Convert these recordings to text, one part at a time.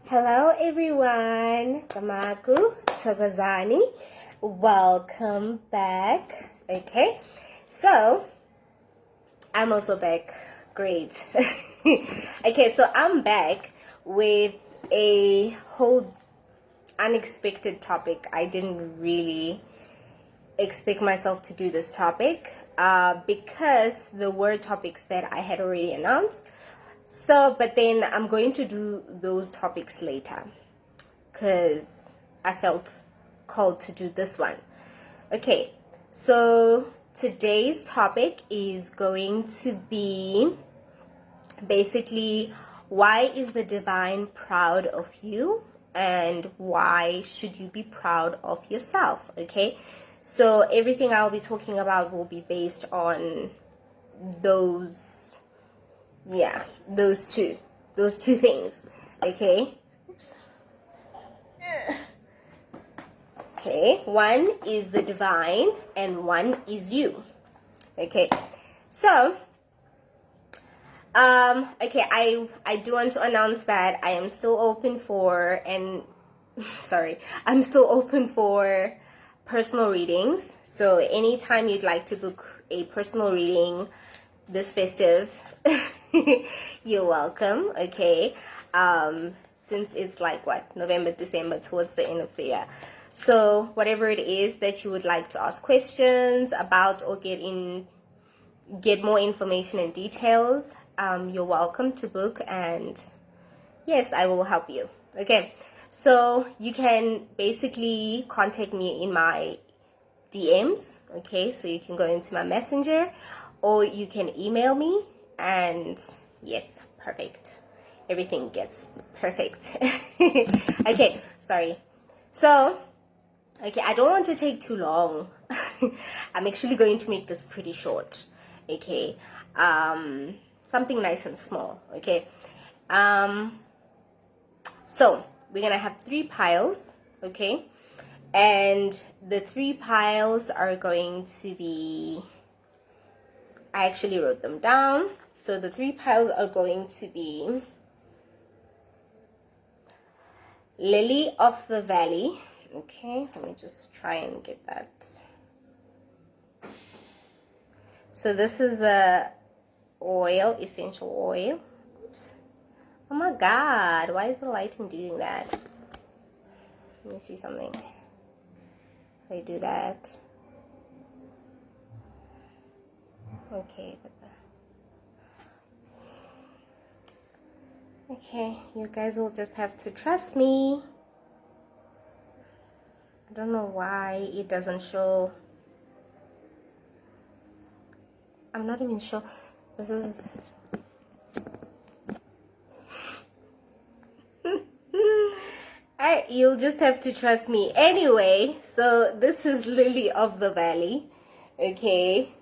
Hello everyone, Tamaku, Togozani, welcome back. Okay, so I'm also back. Great. Okay, so I'm back with a whole unexpected topic. I didn't really expect myself to do this topic because the were topics that I had already announced. So, but then I'm going to do those topics later because I felt called to do this one. Okay, so today's topic is going to be basically, why is the divine proud of you and why should you be proud of yourself? Okay, so everything I'll be talking about will be based on those those two things. Okay. Okay, one is the divine and one is you. Okay, so okay, I do want to announce that I am still open for I'm still open for personal readings. So anytime you'd like to book a personal reading this festive, you're welcome. Okay, since it's like November, December, towards the end of the year, so whatever it is that you would like to ask questions about or get more information and details, you're welcome to book, and yes, I will help you. Okay, so you can basically contact me in my DMs. Okay, so you can go into my messenger or you can email me, and yes, perfect, everything gets perfect. Okay, sorry. So okay, I don't want to take too long. I'm actually going to make this pretty short. Okay, something nice and small. Okay, so we're gonna have 3 piles. Okay, and the 3 piles are going to be, I actually wrote them down. So the 3 piles are going to be Lily of the Valley. Okay, let me just try and get that. So this is a oil, essential oil. Oops. Oh my god, why is the lighting doing that? Let me see something. If I do that. Okay, okay, you guys will just have to trust me. I don't know why it doesn't show. I'm not even sure. This is you'll just have to trust me. Anyway, so this is Lily of the Valley, okay,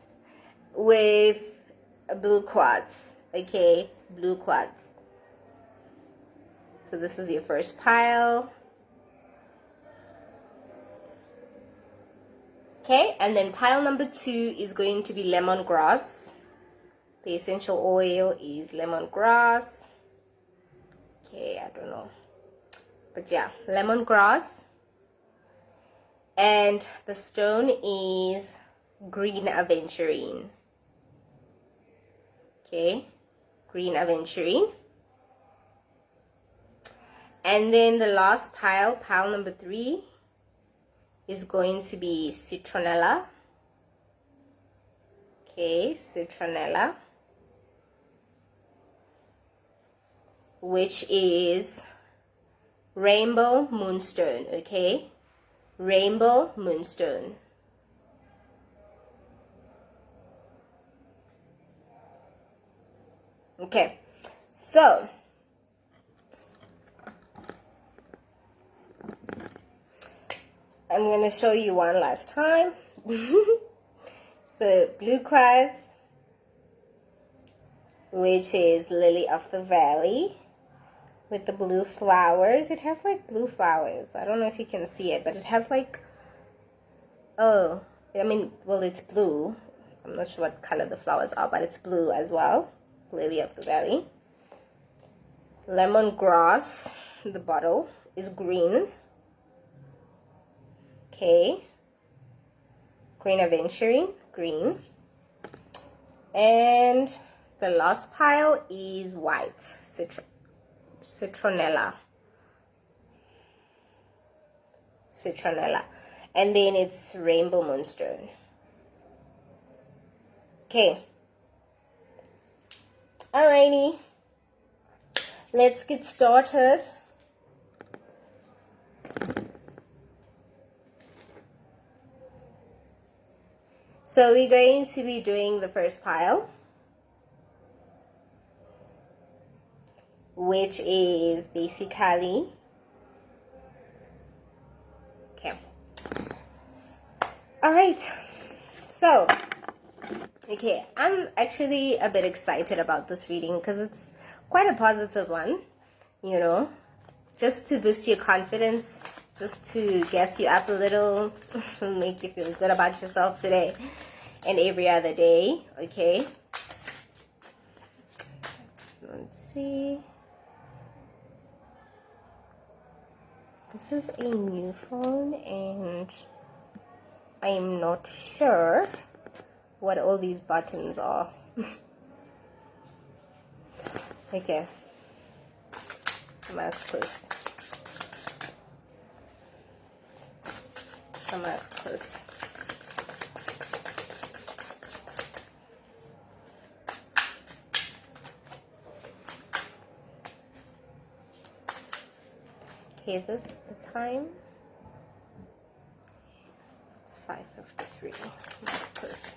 with a blue quartz. Okay, blue quartz. So this is your first pile. Okay, and then pile number 2 is going to be lemongrass. The essential oil is lemongrass. Okay, I don't know, but yeah, lemongrass. And the stone is green aventurine. Okay, green aventurine. And then the last pile, pile number 3, is going to be citronella. Okay, citronella, which is rainbow moonstone. Okay, rainbow moonstone. Okay, so I'm going to show you one last time. So blue quartz, which is Lily of the Valley with the blue flowers. It has like blue flowers. I don't know if you can see it, but it has like, oh, I mean, well, it's blue. I'm not sure what color the flowers are, but it's blue as well. Lily of the Valley. Lemongrass, the bottle is green. Okay. Green Aventurine, green. And the last pile is white, Citronella. And then it's Rainbow Moonstone. Okay. Alrighty. Let's get started. So we're going to be doing the first pile, which is basically, okay. All right. So, okay, I'm actually a bit excited about this reading because it's quite a positive one, you know, just to boost your confidence, just to gas you up a little, make you feel good about yourself today and every other day, okay? Let's see. This is a new phone and I'm not sure what all these buttons are. Okay. Marcus. Okay, this is the time. It's 5:53. Marcus.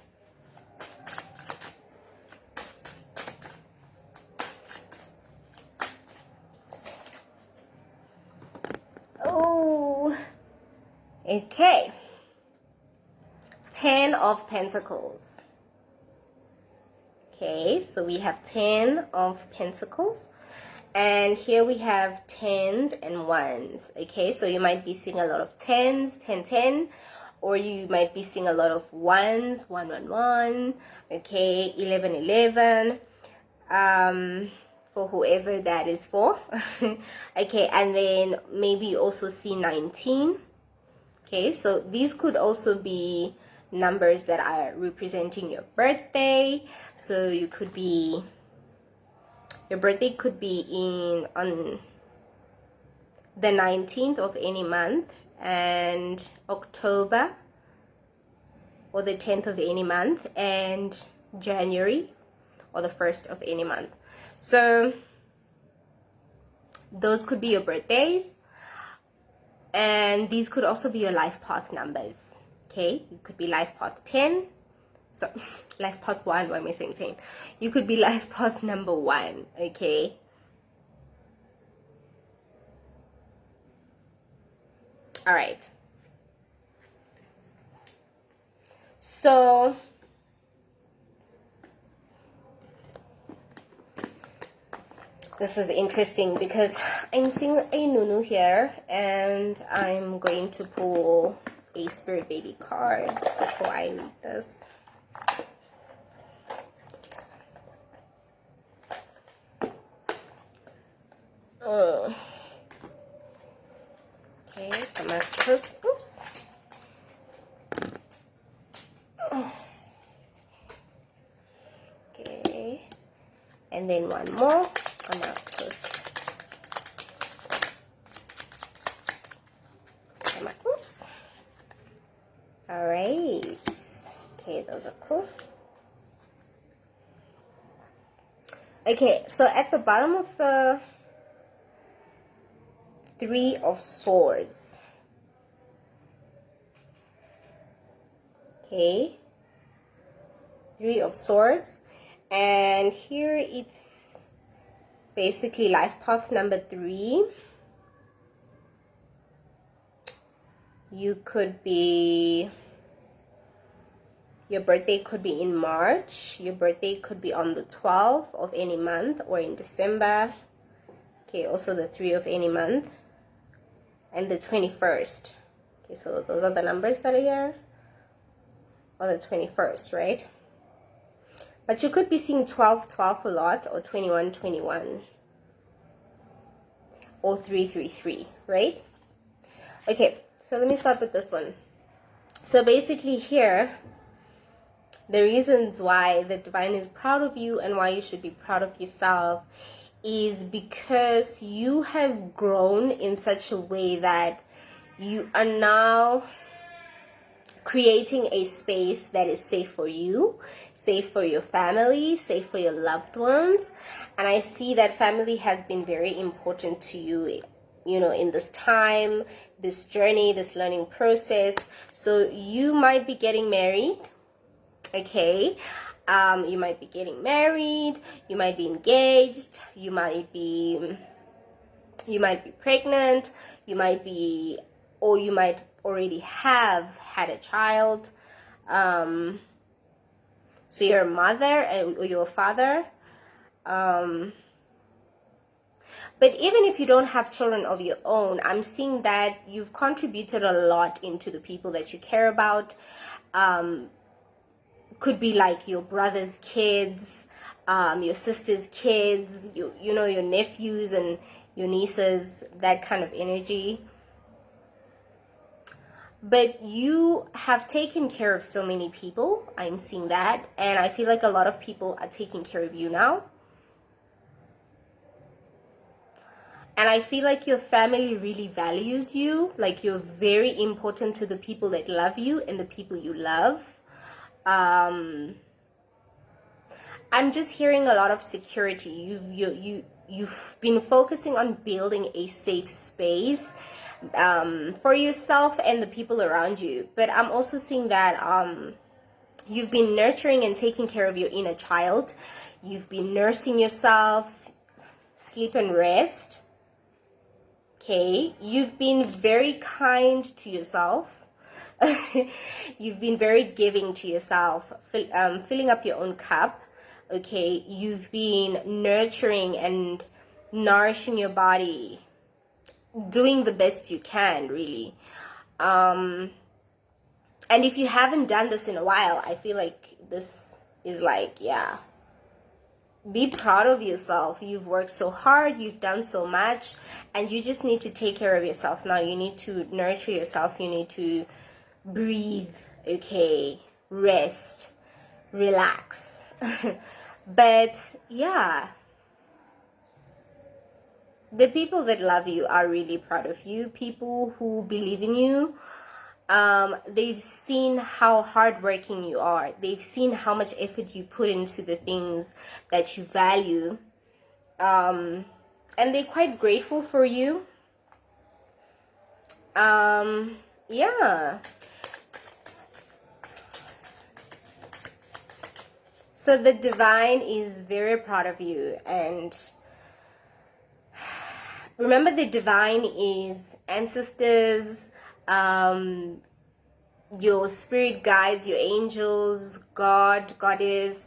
Oh, okay. 10 of Pentacles. Okay, so we have 10 of Pentacles. And here we have 10s and 1s. Okay, so you might be seeing a lot of 10s, 10, 10. Or you might be seeing a lot of 1s, 1, 1, 1. Okay, 11, 11. For whoever that is for. Okay, and then maybe you also see 19. Okay, so these could also be numbers that are representing your birthday. So you could be, your birthday could be on the 19th of any month, and October, or the 10th of any month, and January, or the 1st of any month. So those could be your birthdays, and these could also be your life path numbers. Okay, you could be life path 10. So life path 1, why am I saying 10? You could be life path number 1. Okay, all right. So this is interesting because I'm seeing a Nunu here, and I'm going to pull a Spirit Baby card before I read this. Okay, come on, oops. Okay, and then one more. Oops. All right. Okay, those are cool. Okay, so at the bottom of the 3 of Swords. Okay, 3 of Swords, and here it's basically life path number 3. You could be, your birthday could be in March, your birthday could be on the 12th of any month, or in December. Okay, also the 3 of any month, and the 21st. Okay, so those are the numbers that are here, or the 21st, right? But you could be seeing 12, 12 a lot, or 21, 21. or 333, right? Okay, so let me start with this one. So basically here, the reasons why the divine is proud of you and why you should be proud of yourself is because you have grown in such a way that you are now creating a space that is safe for you, safe for your family, safe for your loved ones. And I see that family has been very important to you, you know, in this time, this journey, this learning process. So you might be getting married, okay? You might be getting married, you might be engaged, you might be pregnant, you might already have had a child. So you're a mother or you're a father. But even if you don't have children of your own, I'm seeing that you've contributed a lot into the people that you care about. Could be like your brother's kids, your sister's kids, you know, your nephews and your nieces, that kind of energy. But you have taken care of so many people. I'm seeing that. And I feel like a lot of people are taking care of you now. And I feel like your family really values you. Like you're very important to the people that love you and the people you love. I'm just hearing a lot of security. You've been focusing on building a safe space for yourself and the people around you. But I'm also seeing that you've been nurturing and taking care of your inner child. You've been nursing yourself, sleep and rest. Okay, you've been very kind to yourself. You've been very giving to yourself, filling up your own cup. Okay, you've been nurturing and nourishing your body, doing the best you can, really. And if you haven't done this in a while, I feel like this is like, yeah, be proud of yourself. You've worked so hard, you've done so much, and you just need to take care of yourself now. You need to nurture yourself. You need to breathe, okay, rest, relax. But yeah, the people that love you are really proud of you. People who believe in you, they've seen how hardworking you are. They've seen how much effort you put into the things that you value, and they're quite grateful for you. Yeah. So the divine is very proud of you, and remember, the divine is ancestors, your spirit guides, your angels, God, goddess.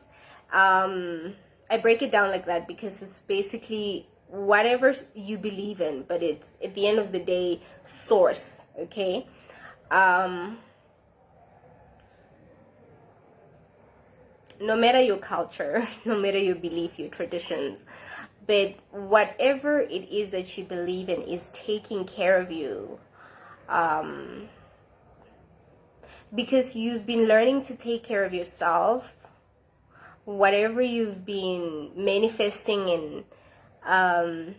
I break it down like that because it's basically whatever you believe in, but it's at the end of the day source, okay? No matter your culture, no matter your belief, your traditions, but whatever it is that you believe in is taking care of you. Because you've been learning to take care of yourself. Whatever you've been manifesting and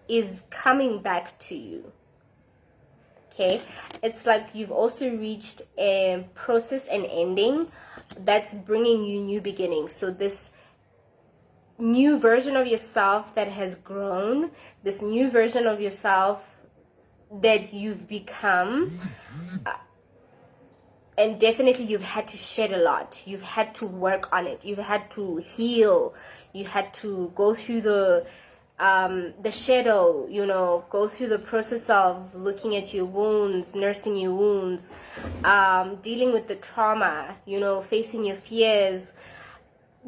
is coming back to you. Okay, it's like you've also reached a process and ending that's bringing you new beginnings. So this new version of yourself that has grown, this new version of yourself that you've become, and definitely you've had to shed a lot. You've had to work on it. You've had to heal. You had to go through the shadow, you know, go through the process of looking at your wounds, nursing your wounds, dealing with the trauma, you know, facing your fears.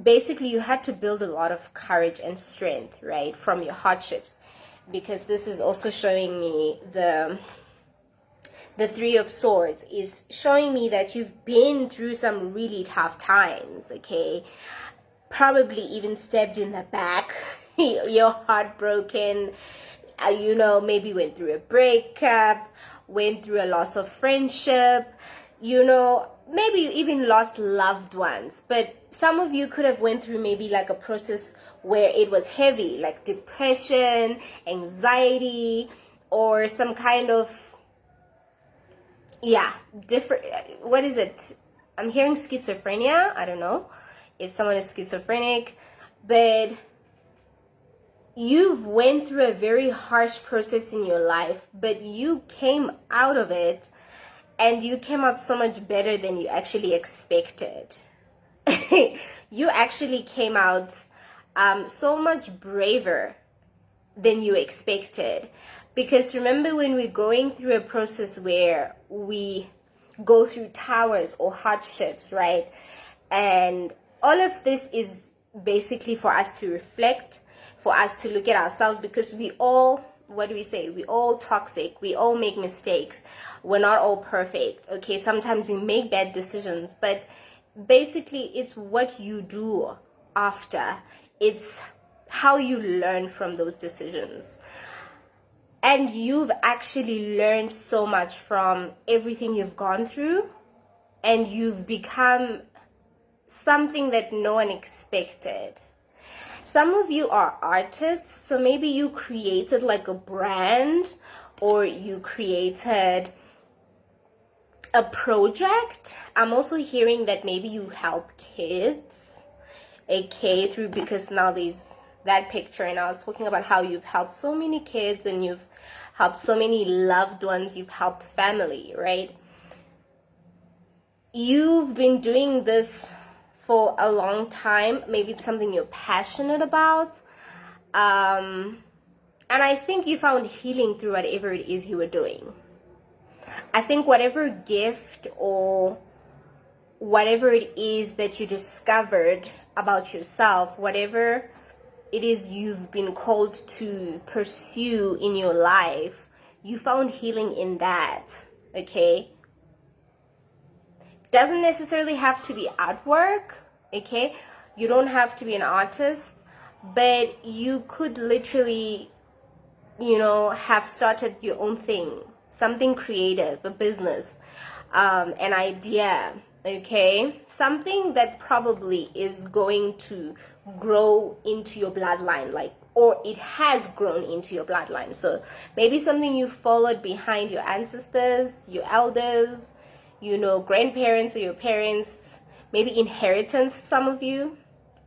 Basically, you had to build a lot of courage and strength, right, from your hardships, because this is also showing me the Three of Swords is showing me that you've been through some really tough times, okay? Probably even stabbed in the back, you're heartbroken, you know, maybe went through a breakup, went through a loss of friendship, you know, maybe you even lost loved ones. But some of you could have went through maybe like a process where it was heavy, like depression, anxiety, or some kind of, yeah, different, what is it? I'm hearing schizophrenia. I don't know if someone is schizophrenic, but you've went through a very harsh process in your life, but you came out of it, and you came out so much better than you actually expected. You actually came out so much braver than you expected. Because remember, when we're going through a process where we go through towers or hardships, right? And all of this is basically for us to reflect, for us to look at ourselves, because we all, what do we say? We all toxic. We all make mistakes. We're not all perfect. Okay, sometimes we make bad decisions, but basically it's what you do after. It's how you learn from those decisions. And you've actually learned so much from everything you've gone through, and you've become something that no one expected. Some of you are artists, so maybe you created like a brand, or you created a project. I'm also hearing that maybe you help kids, okay, through, because now there's that picture, and I was talking about how you've helped so many kids, and you've helped so many loved ones, you've helped family, right? You've been doing this for a long time. Maybe it's something you're passionate about, and I think you found healing through whatever it is you were doing. I think whatever gift or whatever it is that you discovered about yourself, whatever it is you've been called to pursue in your life, you found healing in that, okay? Doesn't necessarily have to be artwork, okay? You don't have to be an artist, but you could literally, you know, have started your own thing, something creative, a business, an idea, okay? Something that probably is going to grow into your bloodline, like, or it has grown into your bloodline. So maybe something you followed behind your ancestors, your elders, you know, grandparents or your parents, maybe inheritance, some of you,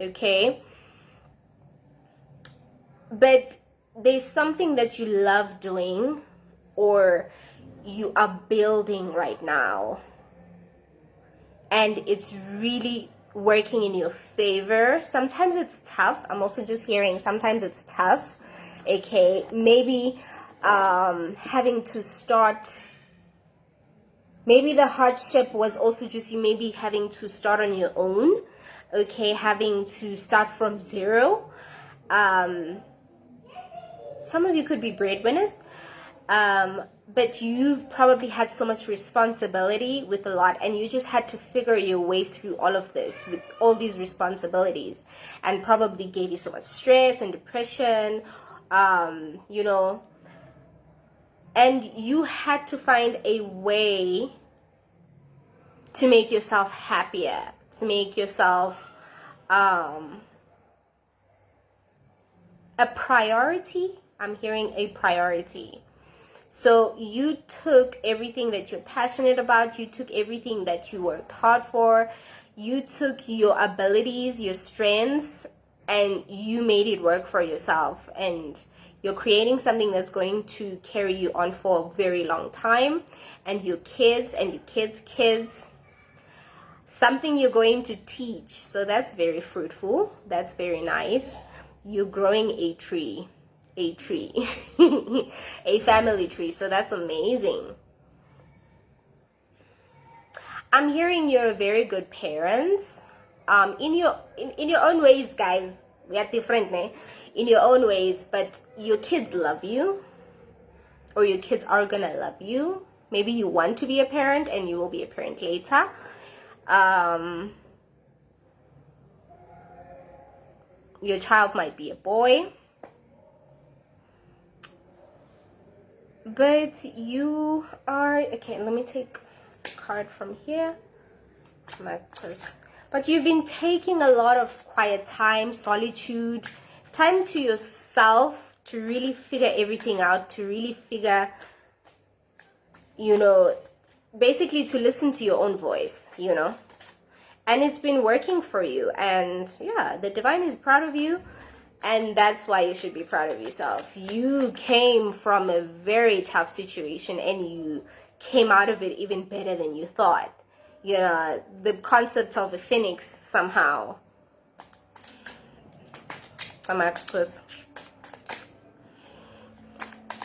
okay? But there's something that you love doing, or you are building right now, and it's really working in your favor. Sometimes it's tough. I'm also just hearing sometimes it's tough, okay? Maybe having to start, maybe the hardship was also just you maybe having to start on your own, okay? Having to start from zero. Some of you could be breadwinners, but you've probably had so much responsibility with a lot, and you just had to figure your way through all of this with all these responsibilities, and probably gave you so much stress and depression, you know, and you had to find a way to make yourself happier, to make yourself a priority. I'm hearing a priority. So you took everything that you're passionate about, you took everything that you worked hard for, you took your abilities, your strengths, and you made it work for yourself. And you're creating something that's going to carry you on for a very long time, and your kids and your kids' kids, something you're going to teach. So that's very fruitful. That's very nice. You're growing a tree. A family tree. So that's amazing. I'm hearing you're very good parents. In your own ways, guys. We are different, né? In your own ways, but your kids love you, or your kids are gonna love you. Maybe you want to be a parent, and you will be a parent later. Your child might be a boy. but you are okay. Let me take a card from here. But you've been taking a lot of quiet time, solitude, time to yourself to really figure everything out, to really figure, you know, basically to listen to your own voice, you know. And it's been working for you. And yeah, the divine is proud of you. And that's why you should be proud of yourself. You came from a very tough situation and you came out of it even better than you thought. You know, the concept of a phoenix somehow.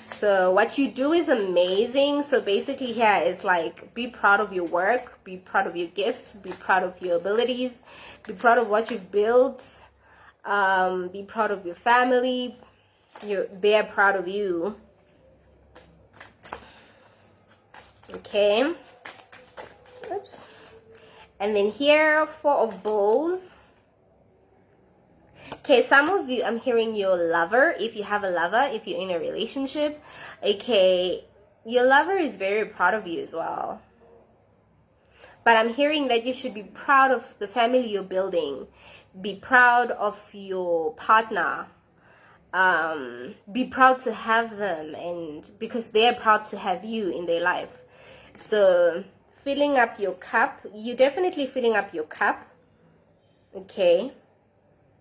So what you do is amazing. So basically here is like, be proud of your work, be proud of your gifts, be proud of your abilities, be proud of what you've built, be proud of your family. They're proud of you. Okay. Oops. And then here, 4 of bowls. Okay, some of you, I'm hearing your lover. If you have a lover, if you're in a relationship, okay, your lover is very proud of you as well. But I'm hearing that you should be proud of the family you're building. Be proud of your partner. Be proud to have them, and because they're proud to have you in their life. So filling up your cup, you're definitely filling up your cup. Okay,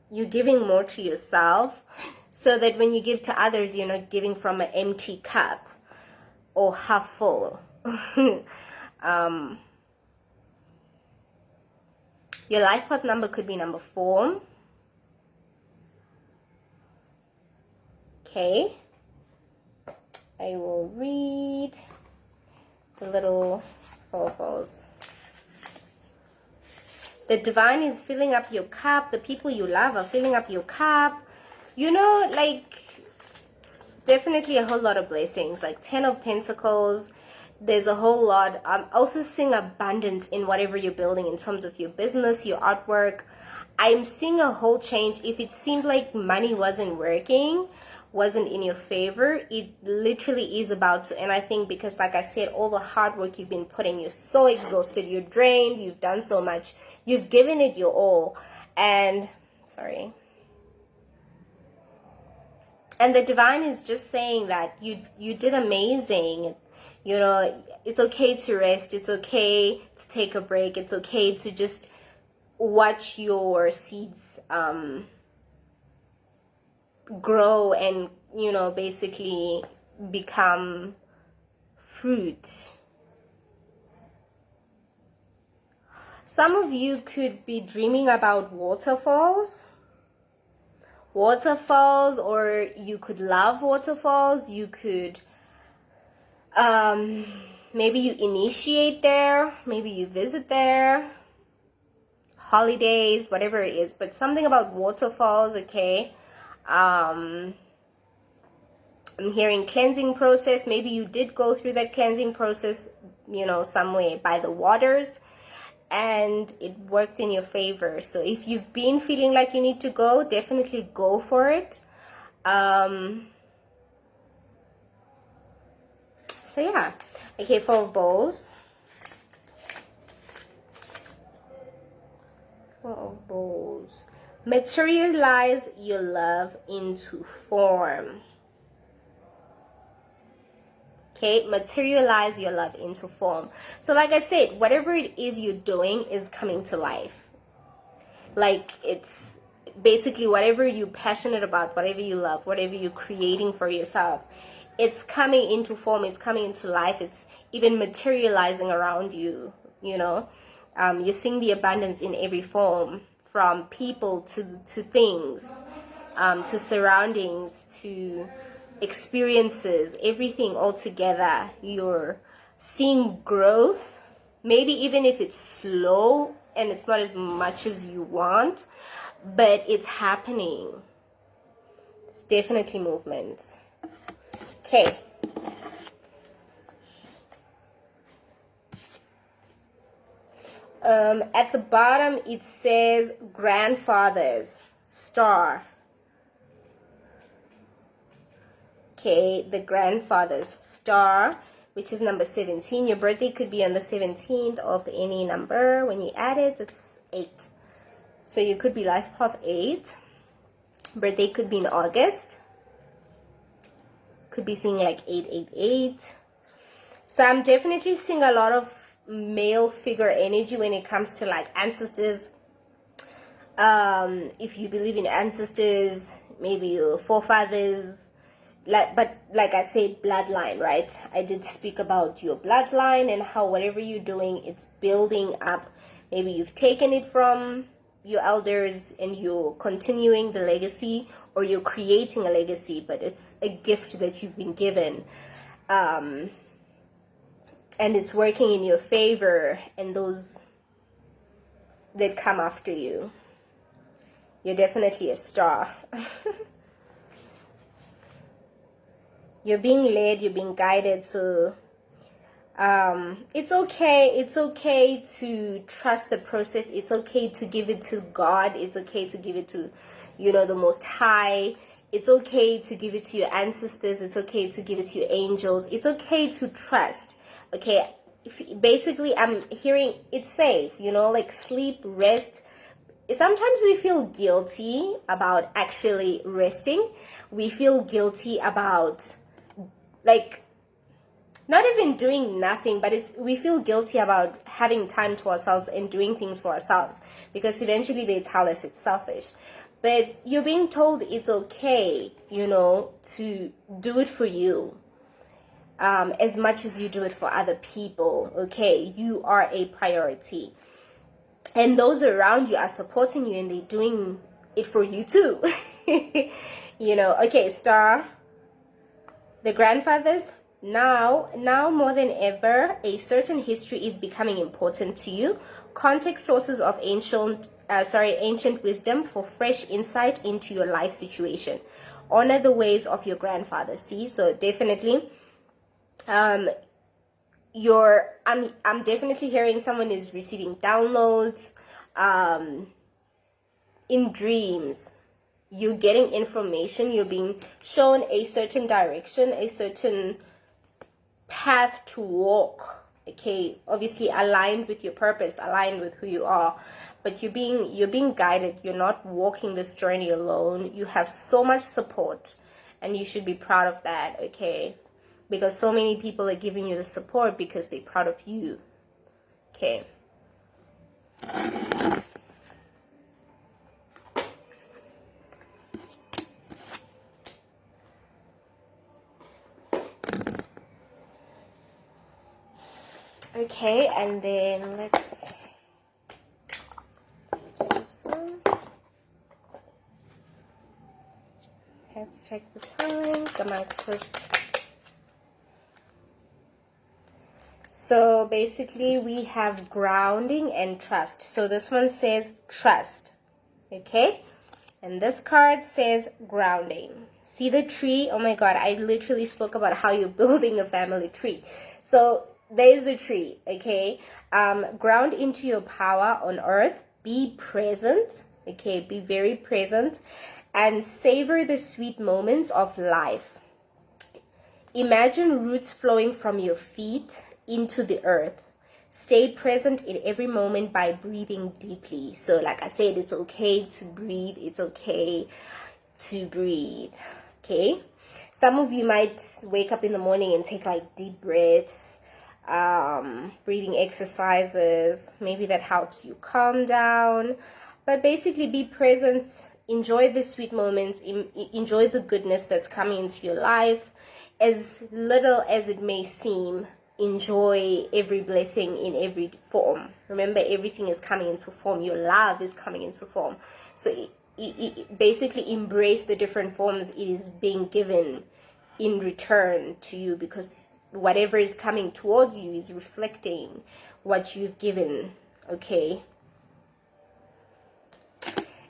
you're giving more to yourself, so that when you give to others, you're not giving from an empty cup or half full. Your life path number could be number 4. Okay, I will read the little photos. The divine is filling up your cup. The people you love are filling up your cup. You know, like, definitely a whole lot of blessings. Like 10 of Pentacles. There's a whole lot. I'm also seeing abundance in whatever you're building in terms of your business, your artwork. I'm seeing a whole change. If it seemed like money wasn't working, wasn't in your favor, it literally is about to. And I think because, like I said, all the hard work you've been putting, you're so exhausted, you're drained, you've done so much, you've given it your all. And sorry, and the divine is just saying that you did amazing. You know, it's okay to rest, it's okay to take a break, it's okay to just watch your seeds grow and, you know, basically become fruit. Some of you could be dreaming about waterfalls, or you could love waterfalls. You could maybe you initiate there, maybe you visit there, holidays, whatever it is, but something about waterfalls. Okay. I'm hearing cleansing process. Maybe you did go through that cleansing process, you know, somewhere by the waters, and it worked in your favor. So if you've been feeling like you need to go, definitely go for it. So yeah. Okay, 4 of bowls. 4 of bowls. Materialize your love into form. Okay, materialize your love into form. So like I said, whatever it is you're doing is coming to life. Like, it's basically whatever you're passionate about, whatever you love, whatever you're creating for yourself, it's coming into form, it's coming into life, it's even materializing around you, you know. You're seeing the abundance in every form, from people to things, to surroundings, to experiences, everything all together. You're seeing growth, maybe even if it's slow and it's not as much as you want, but it's happening. It's definitely movement. Okay. At the bottom it says grandfathers, star. Okay, the grandfather's star, which is number 17. Your birthday could be on the 17th of any number. When you add it, it's 8. So you could be life path 8. Birthday could be in August. Could be seeing like 888. So I'm definitely seeing a lot of male figure energy when it comes to like ancestors. If you believe in ancestors, maybe your forefathers, but like I said, bloodline, right? I did speak about your bloodline and how whatever you're doing, it's building up. Maybe you've taken it from your elders and you're continuing the legacy, or you're creating a legacy, but it's a gift that you've been given, and it's working in your favor. And those that come after you, you're definitely a star. You're being led, you're being guided. So it's okay to trust the process. It's okay to give it to God. It's okay to give it to, the Most High. It's okay to give it to your ancestors. It's okay to give it to your angels. It's okay to trust. Okay, basically I'm hearing it's safe, like sleep, rest. Sometimes we feel guilty about actually resting. We feel guilty about like not even doing nothing, but we feel guilty about having time to ourselves and doing things for ourselves, because eventually they tell us it's selfish. But you're being told it's okay, to do it for you, as much as you do it for other people. Okay, you are a priority, and those around you are supporting you, and they're doing it for you too. Okay, star, the grandfathers. Now more than ever, a certain history is becoming important to you. Contact sources of ancient wisdom for fresh insight into your life situation. Honor the ways of your grandfathers. See, so definitely, I'm definitely hearing someone is receiving downloads, in dreams. You're getting information. You're being shown a certain direction, a certain path to walk. Okay, obviously aligned with your purpose, aligned with who you are, but you're being guided. You're not walking this journey alone. You have so much support, and you should be proud of that. Okay, because so many people are giving you the support because they're proud of you. Okay. Okay, and then let's do this one. Let's check the time. The mic was. So basically we have grounding and trust. So this one says trust. Okay? And this card says grounding. See the tree? Oh my god, I literally spoke about how you're building a family tree. So there's the tree, okay? Ground into your power on earth. Be present, okay? Be very present. And savor the sweet moments of life. Imagine roots flowing from your feet into the earth. Stay present in every moment by breathing deeply. So like I said, it's okay to breathe. It's okay to breathe, okay? Some of you might wake up in the morning and take like deep breaths. Breathing exercises, maybe that helps you calm down. But basically be present, enjoy the sweet moments, enjoy the goodness that's coming into your life. As little as it may seem, enjoy every blessing in every form. Remember, everything is coming into form. Your love is coming into form. So basically embrace the different forms it is being given in return to you, because whatever is coming towards you is reflecting what you've given. Okay,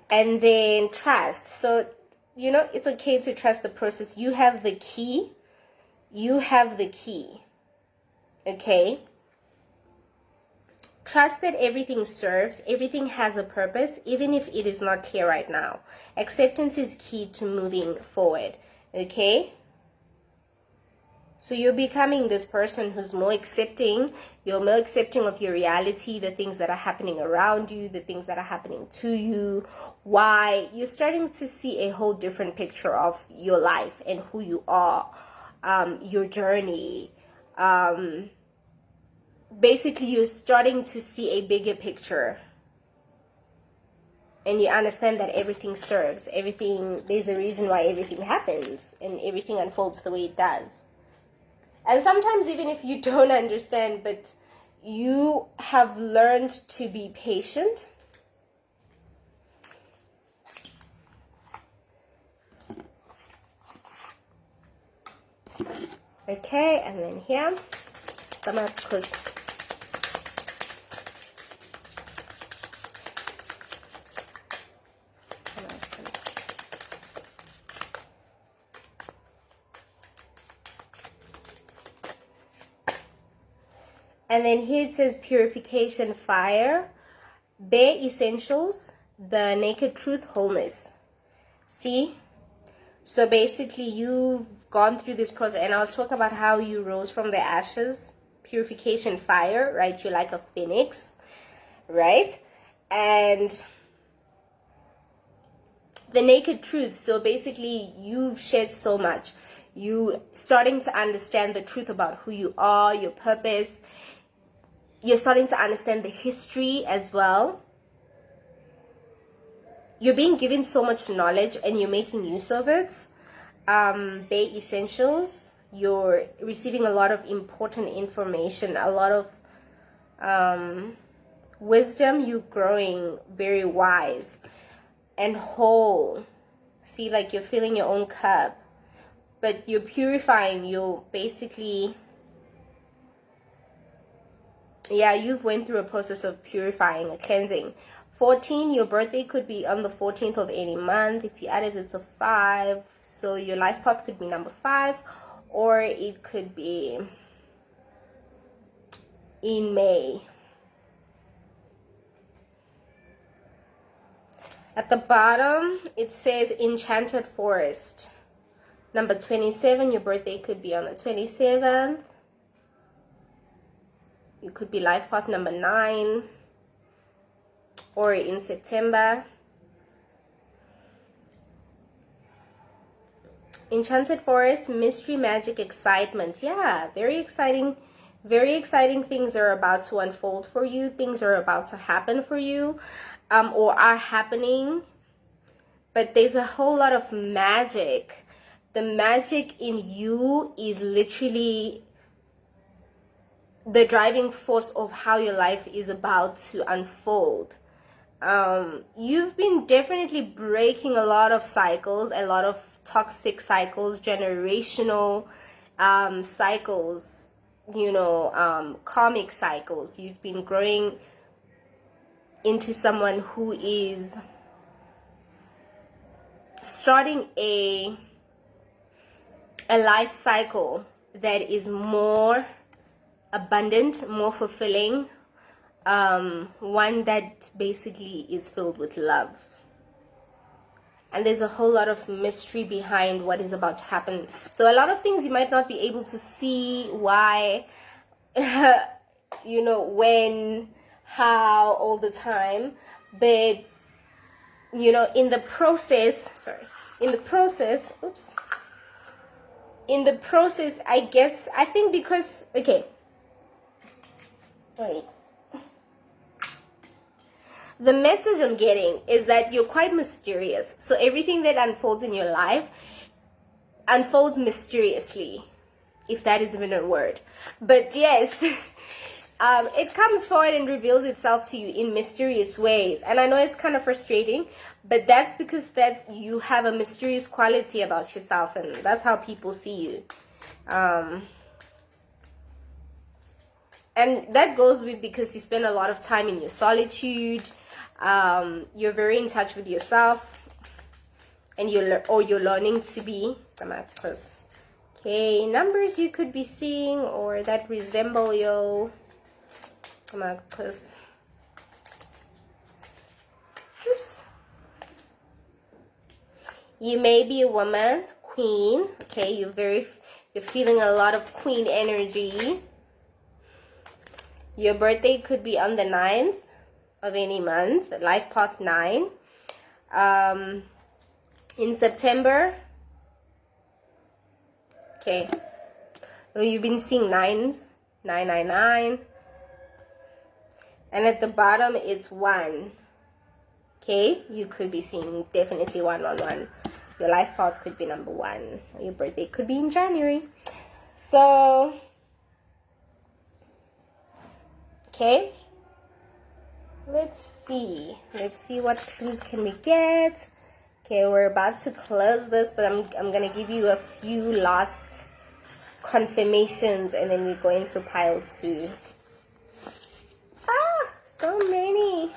and then trust. So it's okay to trust the process. You have the key. Okay, trust that everything serves, everything has a purpose, even if it is not clear right now. Acceptance is key to moving forward. Okay, So you're becoming this person who's more accepting. You're more accepting of your reality, the things that are happening around you, the things that are happening to you. Why? You're starting to see a whole different picture of your life and who you are, your journey. Basically, you're starting to see a bigger picture. And you understand that everything serves. Everything, there's a reason why everything happens. And everything unfolds the way it does. And sometimes even if you don't understand, but you have learned to be patient. Okay, and then here, because and then here it says purification, fire, bare essentials, the naked truth, wholeness. See? So basically you've gone through this process, and I was talking about how you rose from the ashes, purification, fire, right? You're like a phoenix, right? And the naked truth. So basically you've shed so much. You starting to understand the truth about who you are, your purpose. You're starting to understand the history as well. You're being given so much knowledge and you're making use of it. Bare essentials. You're receiving a lot of important information, a lot of wisdom. You're growing very wise and whole. See, like you're filling your own cup. But you're purifying. You're basically... yeah, you've went through a process of purifying, a cleansing. 14, your birthday could be on the 14th of any month. If you add it, it's a 5. So your life path could be number 5. Or it could be in May. At the bottom, it says Enchanted Forest. Number 27, your birthday could be on the 27th. You could be life path number 9 or in September. Enchanted Forest, mystery, magic, excitement. Yeah, very exciting things are about to unfold for you. Things are about to happen for you, or are happening. But there's a whole lot of magic. The magic in you is literally the driving force of how your life is about to unfold. You've been definitely breaking a lot of cycles, a lot of toxic cycles, generational cycles, karmic cycles. You've been growing into someone who is starting a life cycle that is more abundant, more fulfilling, one that basically is filled with love. And there's a whole lot of mystery behind what is about to happen. So a lot of things you might not be able to see why, when, how, all the time. But, in the process, I think because, okay, wait. The message I'm getting is that you're quite mysterious. So everything that unfolds in your life unfolds mysteriously, if that is even a word. But yes, it comes forward and reveals itself to you in mysterious ways. And I know it's kind of frustrating, but that's because that you have a mysterious quality about yourself, and that's how people see you. And that goes with because you spend a lot of time in your solitude. You're very in touch with yourself, and you're learning to be. Okay, numbers you could be seeing or that resemble you. Oops. You may be a woman, queen. Okay, you're very You're feeling a lot of queen energy. Your birthday could be on the 9th of any month, life path 9. In September, okay, so you've been seeing 9s, 999, and at the bottom it's 1. Okay, you could be seeing definitely 111. Your life path could be number 1. Your birthday could be in January. So, okay, let's see what clues can we get. Okay, we're about to close this, but I'm gonna give you a few last confirmations, and then we go into pile 2. Ah, so many.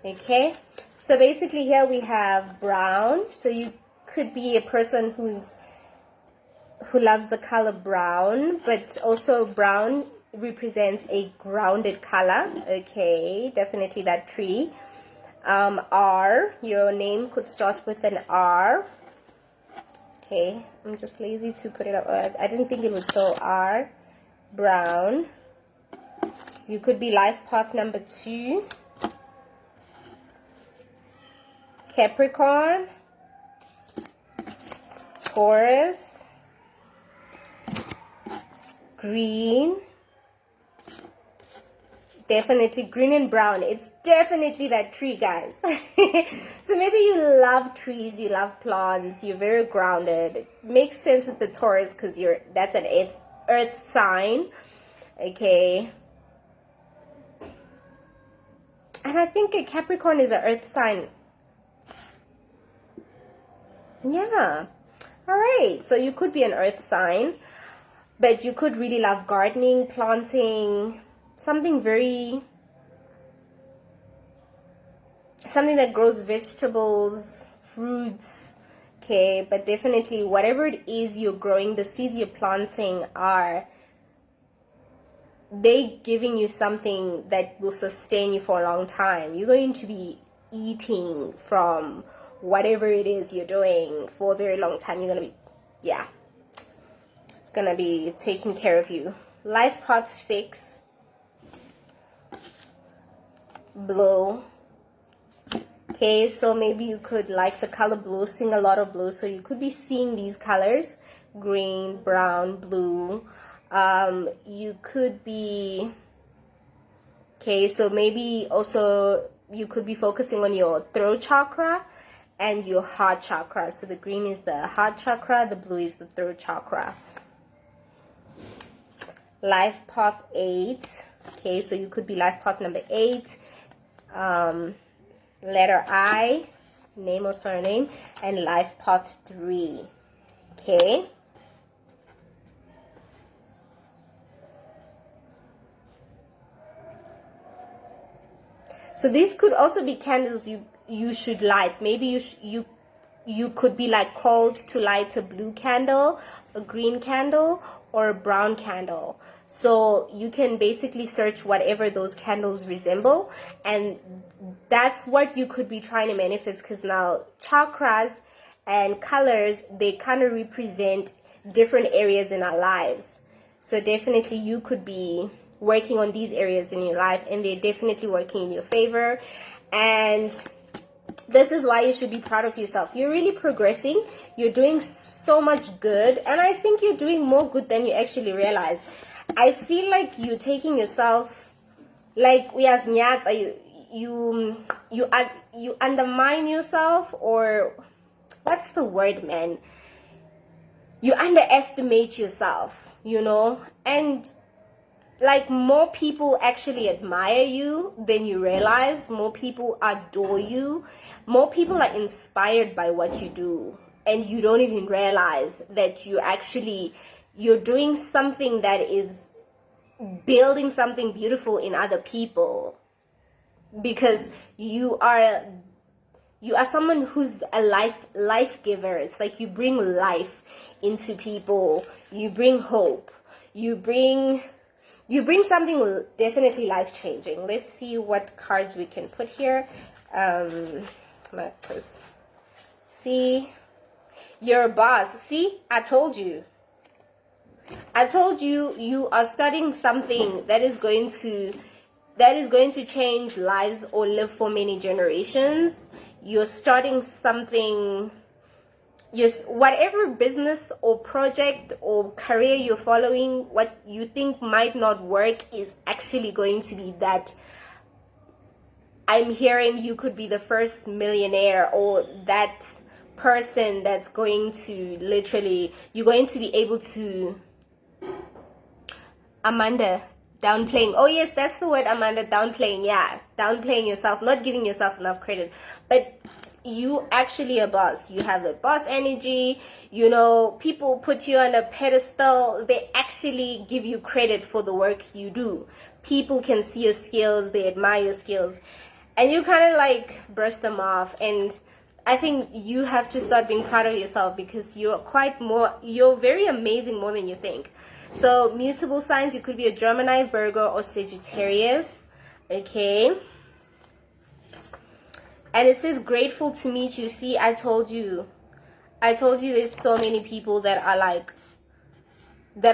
Okay, so basically here we have brown. So you could be a person who loves the color brown, but also brown represents a grounded color. Okay, definitely that tree. R, your name could start with an R. Okay, I'm just lazy to put it up. I didn't think it would show R. Brown. You could be life path number 2. Capricorn. Taurus. Green. Definitely green and brown. It's definitely that tree, guys. So maybe you love trees, you love plants, you're very grounded. It makes sense with the Taurus because that's an earth sign. Okay. And I think a Capricorn is an earth sign. Yeah. All right. So you could be an earth sign, but you could really love gardening, planting, something that grows vegetables, fruits. Okay, but definitely whatever it is you're growing, the seeds you're planting they giving you something that will sustain you for a long time. You're going to be eating from whatever it is you're doing for a very long time. You're going to be, yeah, it's going to be taking care of you. Life path 6. Blue. Okay, so maybe you could like the color blue, sing a lot of blue. So you could be seeing these colors: green, brown, blue. You could be, okay, so maybe also you could be focusing on your throat chakra and your heart chakra. So the green is the heart chakra, the blue is the throat chakra. Life path 8. Okay, so you could be life path number 8. Letter I, name or surname, and life path 3. Okay. So these could also be candles you should light. Maybe you could be like called to light a blue candle, a green candle, or a brown candle. So you can basically search whatever those candles resemble, and that's what you could be trying to manifest, because now chakras and colors, they kind of represent different areas in our lives. So definitely you could be working on these areas in your life, and they're definitely working in your favor. And this is why you should be proud of yourself. You're really progressing. You're doing so much good, and I think you're doing more good than you actually realize. I feel like you're taking yourself, like we as nyats, you undermine yourself, or what's the word, man? You underestimate yourself, you know, and like more people actually admire you than you realize. More people adore you. More people are inspired by what you do, and you don't even realize that you're doing something that is building something beautiful in other people, because you are someone who's a life giver. It's like you bring life into people. You bring hope. You bring something definitely life-changing. Let's see what cards we can put here. Marcus. See, you're a boss. See, I told you. You are studying something that is going to change lives or live for many generations. You're starting something. Whatever business or project or career you're following, what you think might not work is actually going to be that. I'm hearing you could be the first millionaire, or that person that's going to literally, you're going to be able to, Amanda, downplaying. Oh yes, that's the word, Amanda, downplaying. Yeah, downplaying yourself, not giving yourself enough credit. But you actually a boss. You have a boss energy. You know, people put you on a pedestal. They actually give you credit for the work you do. People can see your skills. They admire your skills. And you kind of like brush them off. And I think you have to start being proud of yourself, because you're very amazing, more than you think. So mutable signs, you could be a Gemini, Virgo, or Sagittarius. Okay. And it says grateful to meet you. See, I told you there's so many people that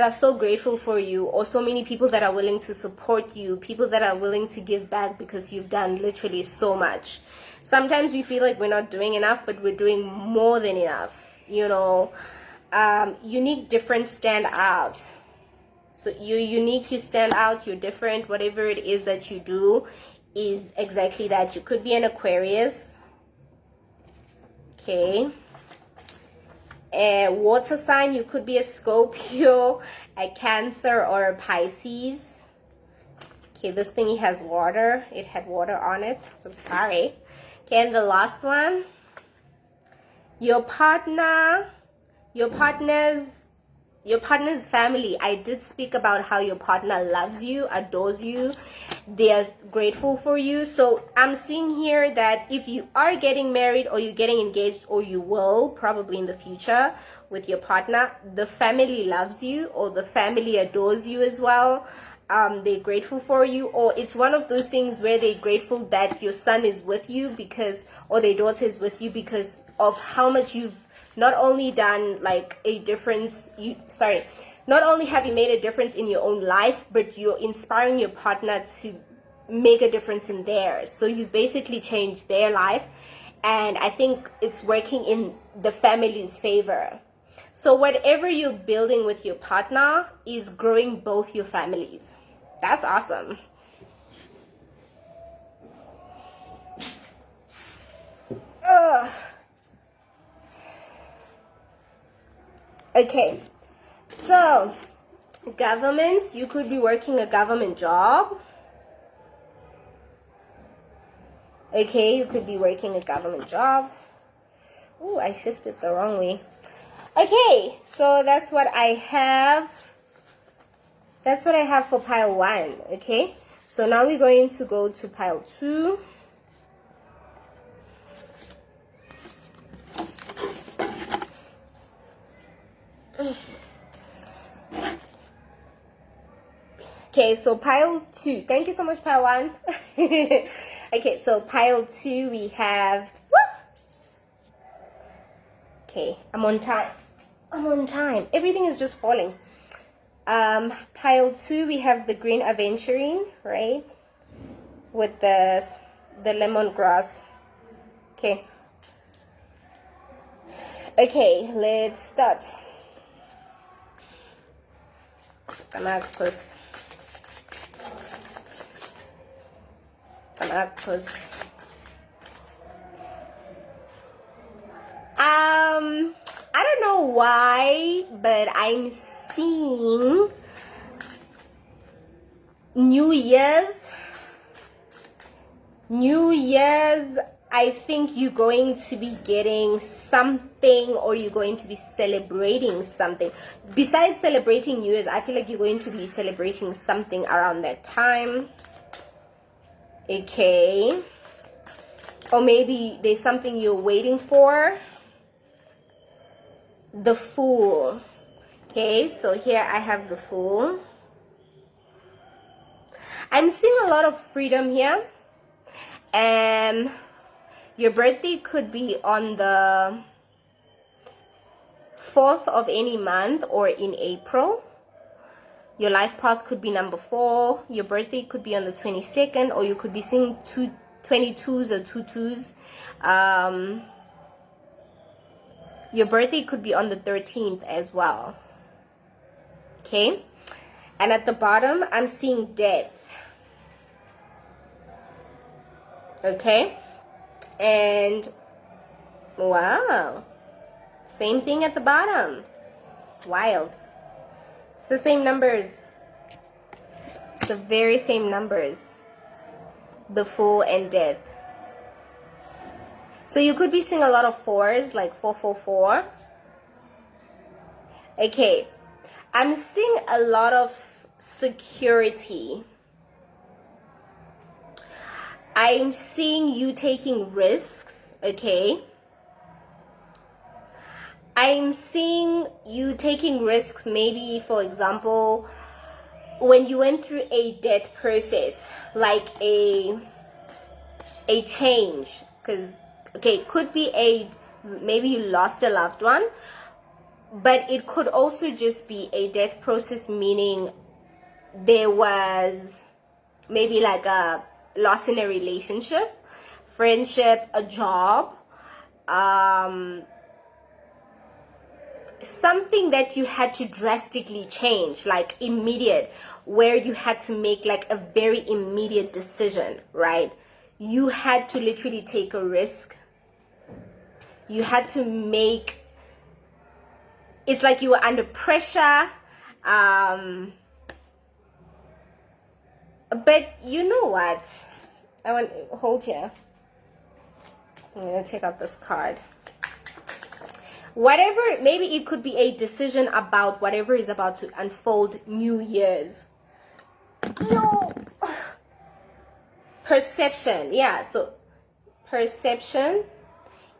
are so grateful for you, or so many people that are willing to support you, people that are willing to give back because you've done literally so much. Sometimes we feel like we're not doing enough, but we're doing more than enough, you know. Unique, different, stand out. So you're unique, you stand out, you're different. Whatever it is that you do is exactly that. You could be an Aquarius. Okay. A water sign, you could be a Scorpio, a Cancer, or a Pisces. Okay, this thingy has water. It had water on it. I'm sorry. Okay, and the last one, your partner's family. I did speak about how your partner loves you, adores you, they are grateful for you. So I'm seeing here that if you are getting married, or you're getting engaged, or you will probably in the future with your partner, the family loves you, or the family adores you as well. They're grateful for you, or it's one of those things where they're grateful that your son is with you or their daughter is with you, because of how much you've not only done like a difference, not only have you made a difference in your own life, but you're inspiring your partner to make a difference in theirs. So you've basically changed their life, and I think it's working in the family's favor. So whatever you're building with your partner is growing both your families. That's awesome. Okay, so government, you could be working a government job. Okay, you could be working a government job. Oh, I shifted the wrong way. Okay, so that's what I have. That's what I have for pile 1. Okay, so now we're going to go to pile 2. Okay, so pile 2. Thank you so much, pile 1. Okay, so pile 2 we have. Okay, I'm on time. Everything is just falling. Pile 2 we have the green Aventurine, right? With the lemongrass. Okay. Okay, let's start. Marcus. I don't know why, but I'm seeing New Year's. I think you're going to be getting something, or you're going to be celebrating something. Besides celebrating New Year's, I feel like you're going to be celebrating something around that time. Okay. Or maybe there's something you're waiting for. The Fool. Okay, so here I have the Fool. I'm seeing a lot of freedom here. Your birthday could be on the 4th of any month or in April. Your life path could be number 4. Your birthday could be on the 22nd, or you could be seeing 22s or 22s. Your birthday could be on the 13th as well. Okay? And at the bottom, I'm seeing death. Okay? And wow. Same thing at the bottom. Wild. It's the same numbers. It's the very same numbers. The Fool and Death. So you could be seeing a lot of 4s, like 444. Okay. I'm seeing a lot of security. I'm seeing you taking risks, okay? I'm seeing you taking risks, maybe, for example, when you went through a death process, like a change, because, okay, it could be maybe you lost a loved one, but it could also just be a death process, meaning there was maybe like a loss in a relationship, friendship, a job, something that you had to drastically change, like immediate, where you had to make like a very immediate decision, right? You had to literally take a risk. You had to make, it's like you were under pressure. But you know what? Hold here. I'm going to take out this card. Whatever, maybe it could be a decision about whatever is about to unfold. New Year's. Yo. Perception. Yeah, so perception.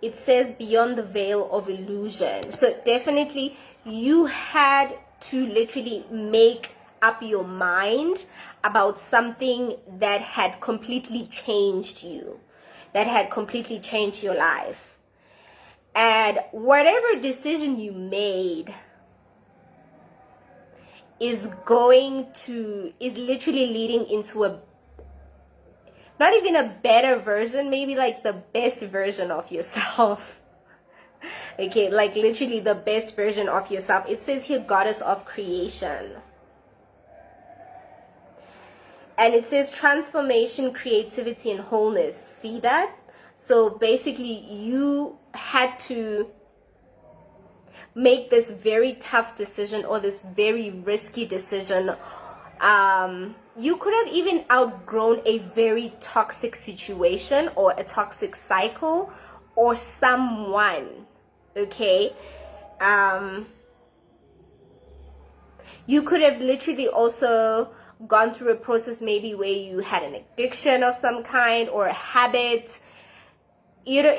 It says beyond the veil of illusion. So definitely you had to literally make up your mind about something that had completely changed you, that had completely changed your life. And whatever decision you made is literally leading into not even a better version, maybe like the best version of yourself. Okay, like literally the best version of yourself. It says here, Goddess of Creation. And it says transformation, creativity, and wholeness. See that? So basically you had to make this very tough decision, or this very risky decision. You could have even outgrown a very toxic situation or a toxic cycle or someone. Okay? You could have literally also gone through a process maybe where you had an addiction of some kind or a habit, you know,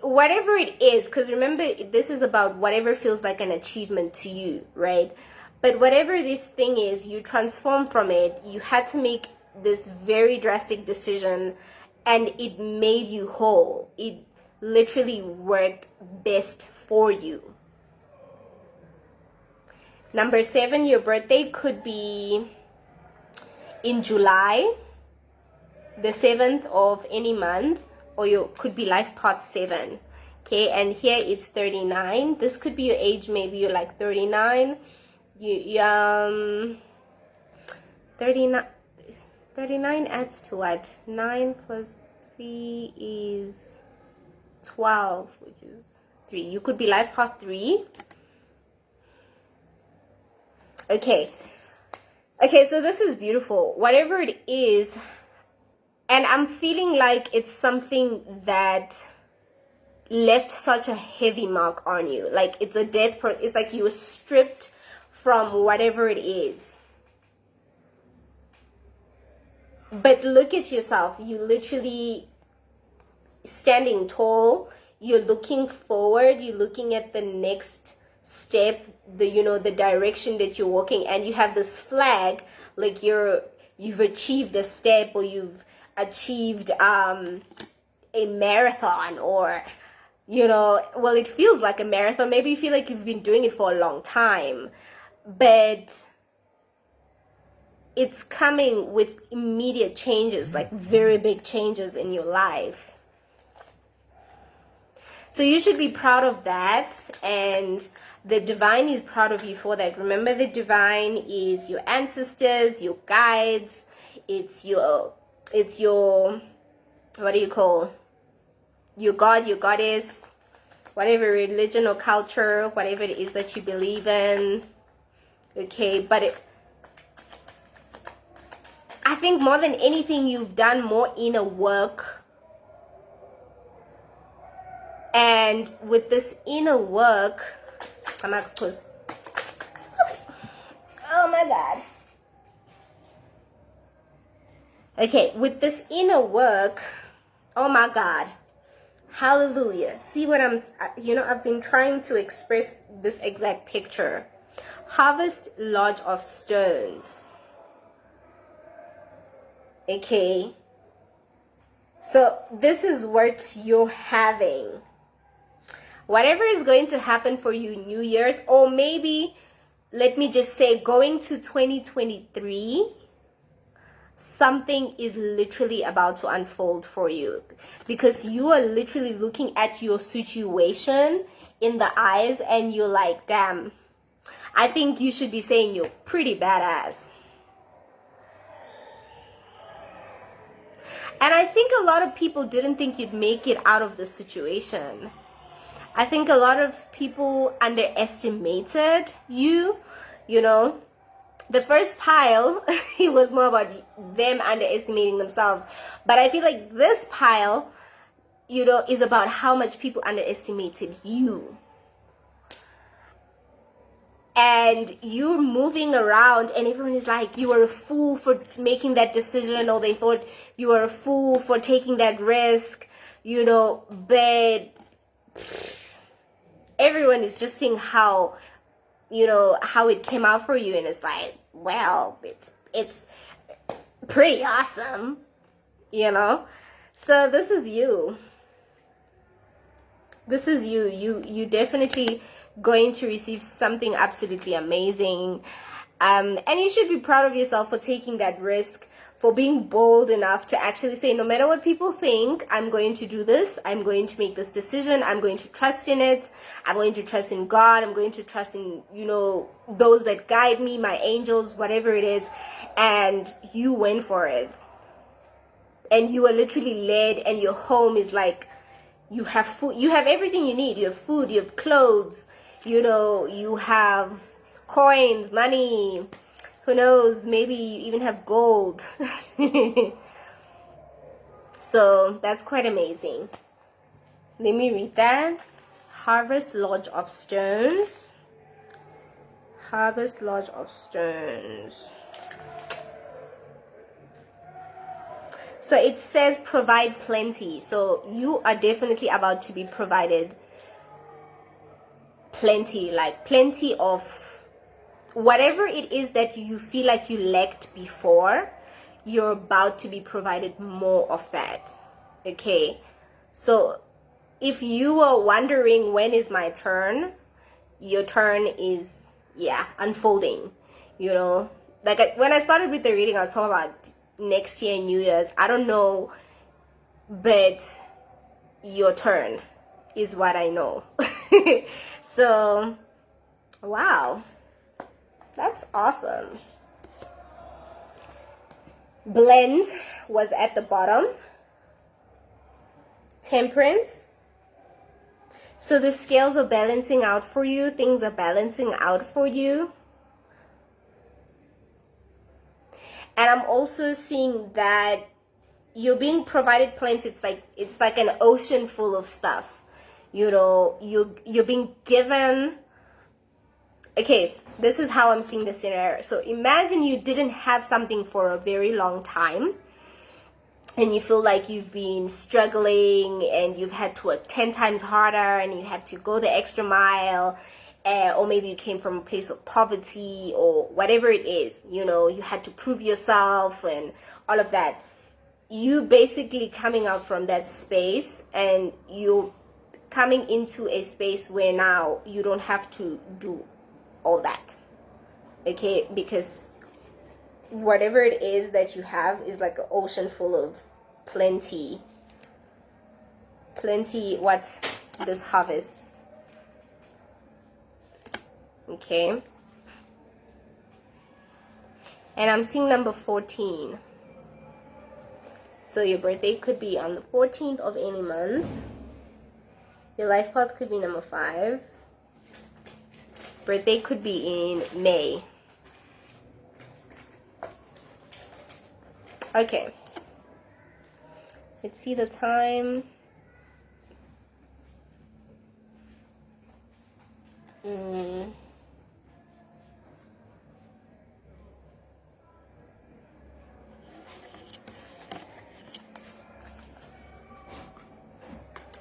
whatever it is, because remember, this is about whatever feels like an achievement to you, right? But whatever this thing is, you transform from it. You had to make this very drastic decision, and it made you whole. It literally worked best for you. Number 7, your birthday could be in July, the 7th of any month, or you could be life path 7. Okay, and here it's 39. This could be your age. Maybe you're like 39. 39 adds to what? 9 plus 3 is 12, which is 3. You could be life path 3. Okay, so this is beautiful. Whatever it is, and I'm feeling like it's something that left such a heavy mark on you. Like it's a death it's like you were stripped from whatever it is. But look at yourself. You literally standing tall. You're looking forward. You're looking at the next step, the direction that you're walking, and you have this flag, like you've achieved a step, or you've achieved a marathon, or well, it feels like a marathon. Maybe you feel like you've been doing it for a long time, but it's coming with immediate changes, like very big changes in your life. So you should be proud of that, and the divine is proud of you for that. Remember, the divine is your ancestors, your guides, it's your what do you call, your God, your goddess, whatever religion or culture, whatever it is that you believe in. Okay, but I think more than anything, you've done more inner work. And with this inner work, oh my God. Okay, with this inner work, oh my God, hallelujah. See what I've been trying to express this exact picture. Harvest Lodge of Stones. Okay, so this is what you're having. Whatever is going to happen for you New Year's, or maybe, let me just say, going to 2023, something is literally about to unfold for you, because you are literally looking at your situation in the eyes and you're like, damn, I think you should be saying you're pretty badass. And I think a lot of people didn't think you'd make it out of the situation. I think a lot of people underestimated you. The first pile, it was more about them underestimating themselves. But I feel like this pile, is about how much people underestimated you. And you're moving around and everyone is like, you were a fool for making that decision, or they thought you were a fool for taking that risk, but everyone is just seeing how it came out for you, and it's like, well, it's pretty awesome, So this is you. This is you. You definitely going to receive something absolutely amazing, and you should be proud of yourself for taking that risk, for being bold enough to actually say, no matter what people think, I'm going to do this. I'm going to make this decision. I'm going to trust in it. I'm going to trust in God. I'm going to trust in, those that guide me, my angels, whatever it is. And you went for it. And you are literally led, and your home is like, you have food. You have everything you need. You have food. You have clothes. You have coins, money. Who knows, maybe you even have gold. So that's quite amazing. Let me read that. Harvest Lodge of Stones. Harvest Lodge of Stones. So it says provide plenty. So you are definitely about to be provided plenty, like plenty of whatever it is that you feel like you lacked before. You're about to be provided more of that. Okay, so if you were wondering when is my turn, your turn is unfolding. Like when I started with the reading, I was talking about next year, New Year's. I don't know, but your turn is what I know. So wow, that's awesome. Blend was at the bottom. Temperance. So the scales are balancing out for you. Things are balancing out for you. And I'm also seeing that you're being provided plenty. It's like an ocean full of stuff. You're being given. Okay, this is how I'm seeing the scenario. So imagine you didn't have something for a very long time, and you feel like you've been struggling and you've had to work 10 times harder and you had to go the extra mile, or maybe you came from a place of poverty or whatever it is, you had to prove yourself and all of that. you basically coming out from that space, and you're coming into a space where now you don't have to do all that, okay? Because whatever it is that you have is like an ocean full of plenty. What's this harvest? Okay, and I'm seeing number 14. So your birthday could be on the 14th of any month. Your life path could be number 5. Birthday could be in May. Okay. Let's see the time.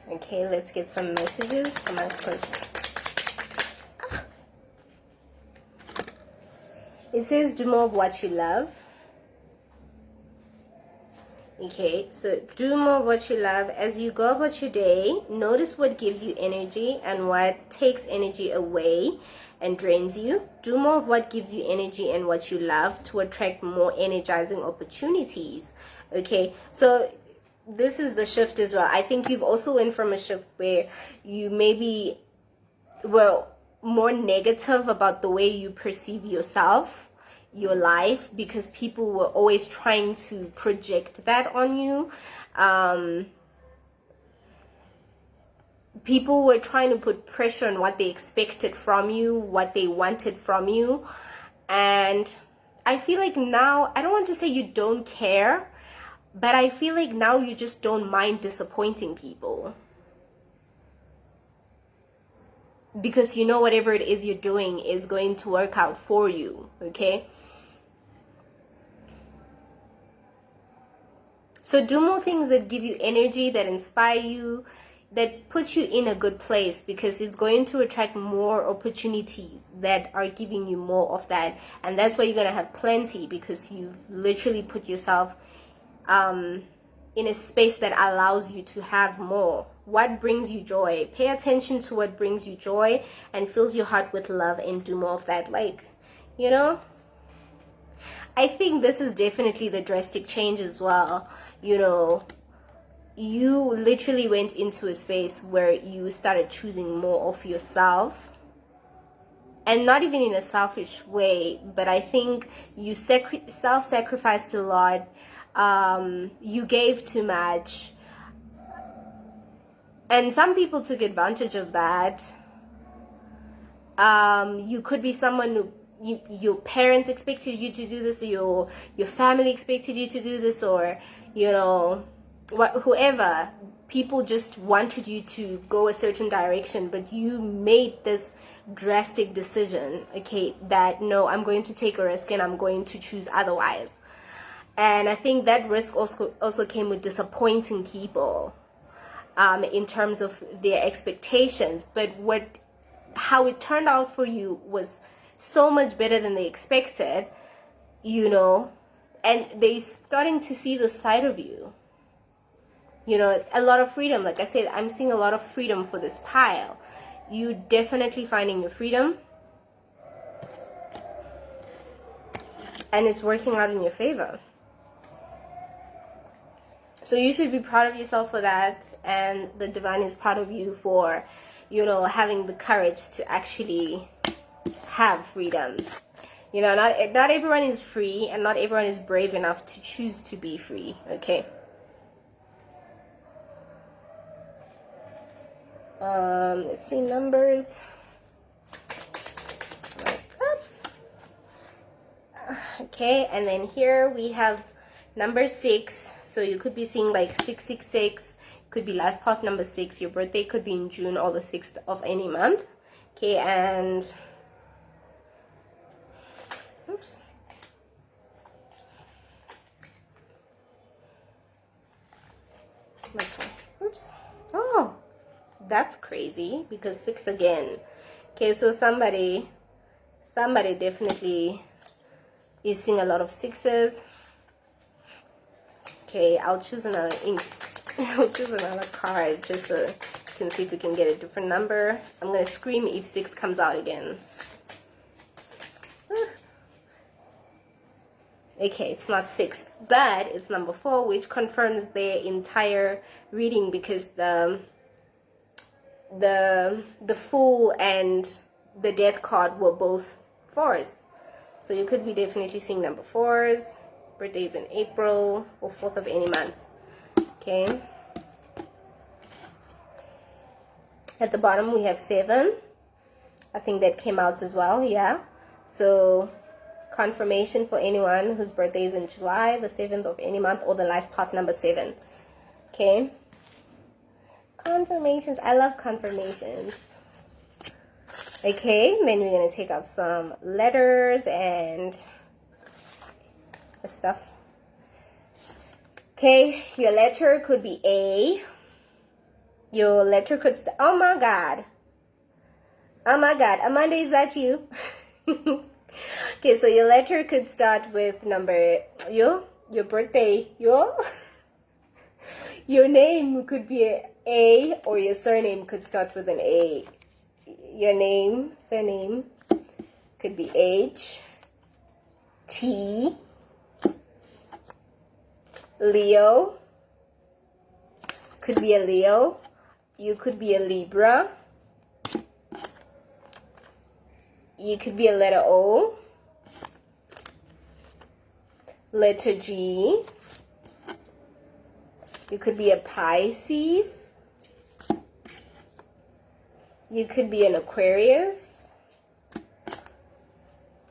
Okay, let's get some messages. Come on, close. It says do more of what you love. Okay, so do more of what you love. As you go about your day, notice what gives you energy and what takes energy away and drains you. Do more of what gives you energy and what you love to attract more energizing opportunities. Okay, so this is the shift as well. I think you've also went from a shift where you maybe were more negative about the way you perceive yourself, your life, because people were always trying to project that on you. People were trying to put pressure on what they expected from you, what they wanted from you. And I feel like now, I don't want to say you don't care, but I feel like now you just don't mind disappointing people. Because you know whatever it is you're doing is going to work out for you, okay? So do more things that give you energy, that inspire you, that put you in a good place, because it's going to attract more opportunities that are giving you more of that. And that's why you're going to have plenty, because you've literally put yourself in a space that allows you to have more. What brings you joy? Pay attention to what brings you joy and fills your heart with love, and do more of that. Like, you know, I think this is definitely the drastic change as well. You know, you literally went into a space where you started choosing more of yourself, and not even in a selfish way, but I think you self-sacrificed a lot. You gave too much, and some people took advantage of that. You could be someone who your parents expected you to do this, or your family expected you to do this, or you know, whoever. People just wanted you to go a certain direction, but you made this drastic decision, okay, that no, I'm going to take a risk and I'm going to choose otherwise. And I think that risk also came with disappointing people in terms of their expectations. But how it turned out for you was so much better than they expected, you know, and they starting to see the side of you. You know, a lot of freedom. Like I said, I'm seeing a lot of freedom for this pile. You definitely finding your freedom, and it's working out in your favor. So you should be proud of yourself for that, and the divine is proud of you for, you know, having the courage to actually have freedom. You know, not everyone is free, and not everyone is brave enough to choose to be free, okay? Let's see numbers. Oops. Okay, and then here we have number 6. So you could be seeing like 666. Could be life path number 6. Your birthday could be in June or the 6th of any month. Okay, and oops. Oops. Oh, that's crazy, because 6 again. Okay, so somebody definitely is seeing a lot of 6s. Okay, I'll choose another ink. I'll choose another card just so you can see if we can get a different number. I'm gonna scream if 6 comes out again. Okay, it's not 6, but it's number 4, which confirms their entire reading, because the Fool and the Death card were both 4s. So you could be definitely seeing number 4s. Birthdays in April or 4th of any month. Okay. At the bottom we have 7. I think that came out as well. Yeah. So confirmation for anyone whose birthday is in July, the 7th of any month, or the life path number 7. Okay. Confirmations. I love confirmations. Okay, then we're going to take out some letters and stuff. Okay, your letter could be A. Your letter could oh my god. Oh my god. Amanda, is that you? Okay, so your letter could start with number your birthday, your name could be A, or your surname could start with an A. Your name, surname could be H, T, Leo, could be a Leo. You could be a Libra. You could be a letter O, letter G. You could be a Pisces. You could be an Aquarius.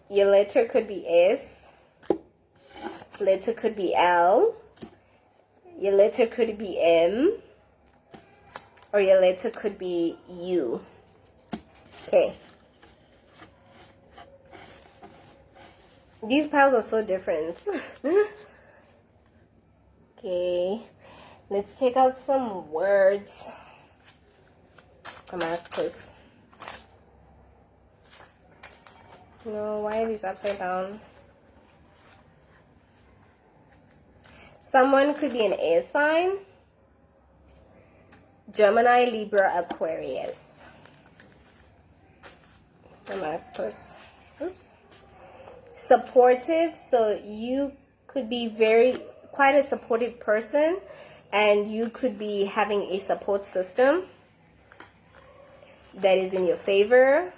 Your letter could be S. Letter could be L. Your letter could be M. Or your letter could be U. Okay. These piles are so different. Okay. Let's take out some words. Come on, please. No, why are these upside down? Someone could be an air sign. Gemini, Libra, Aquarius. Come on, please. Oops. Supportive, so you could be quite a supportive person, and you could be having a support system that is in your favor.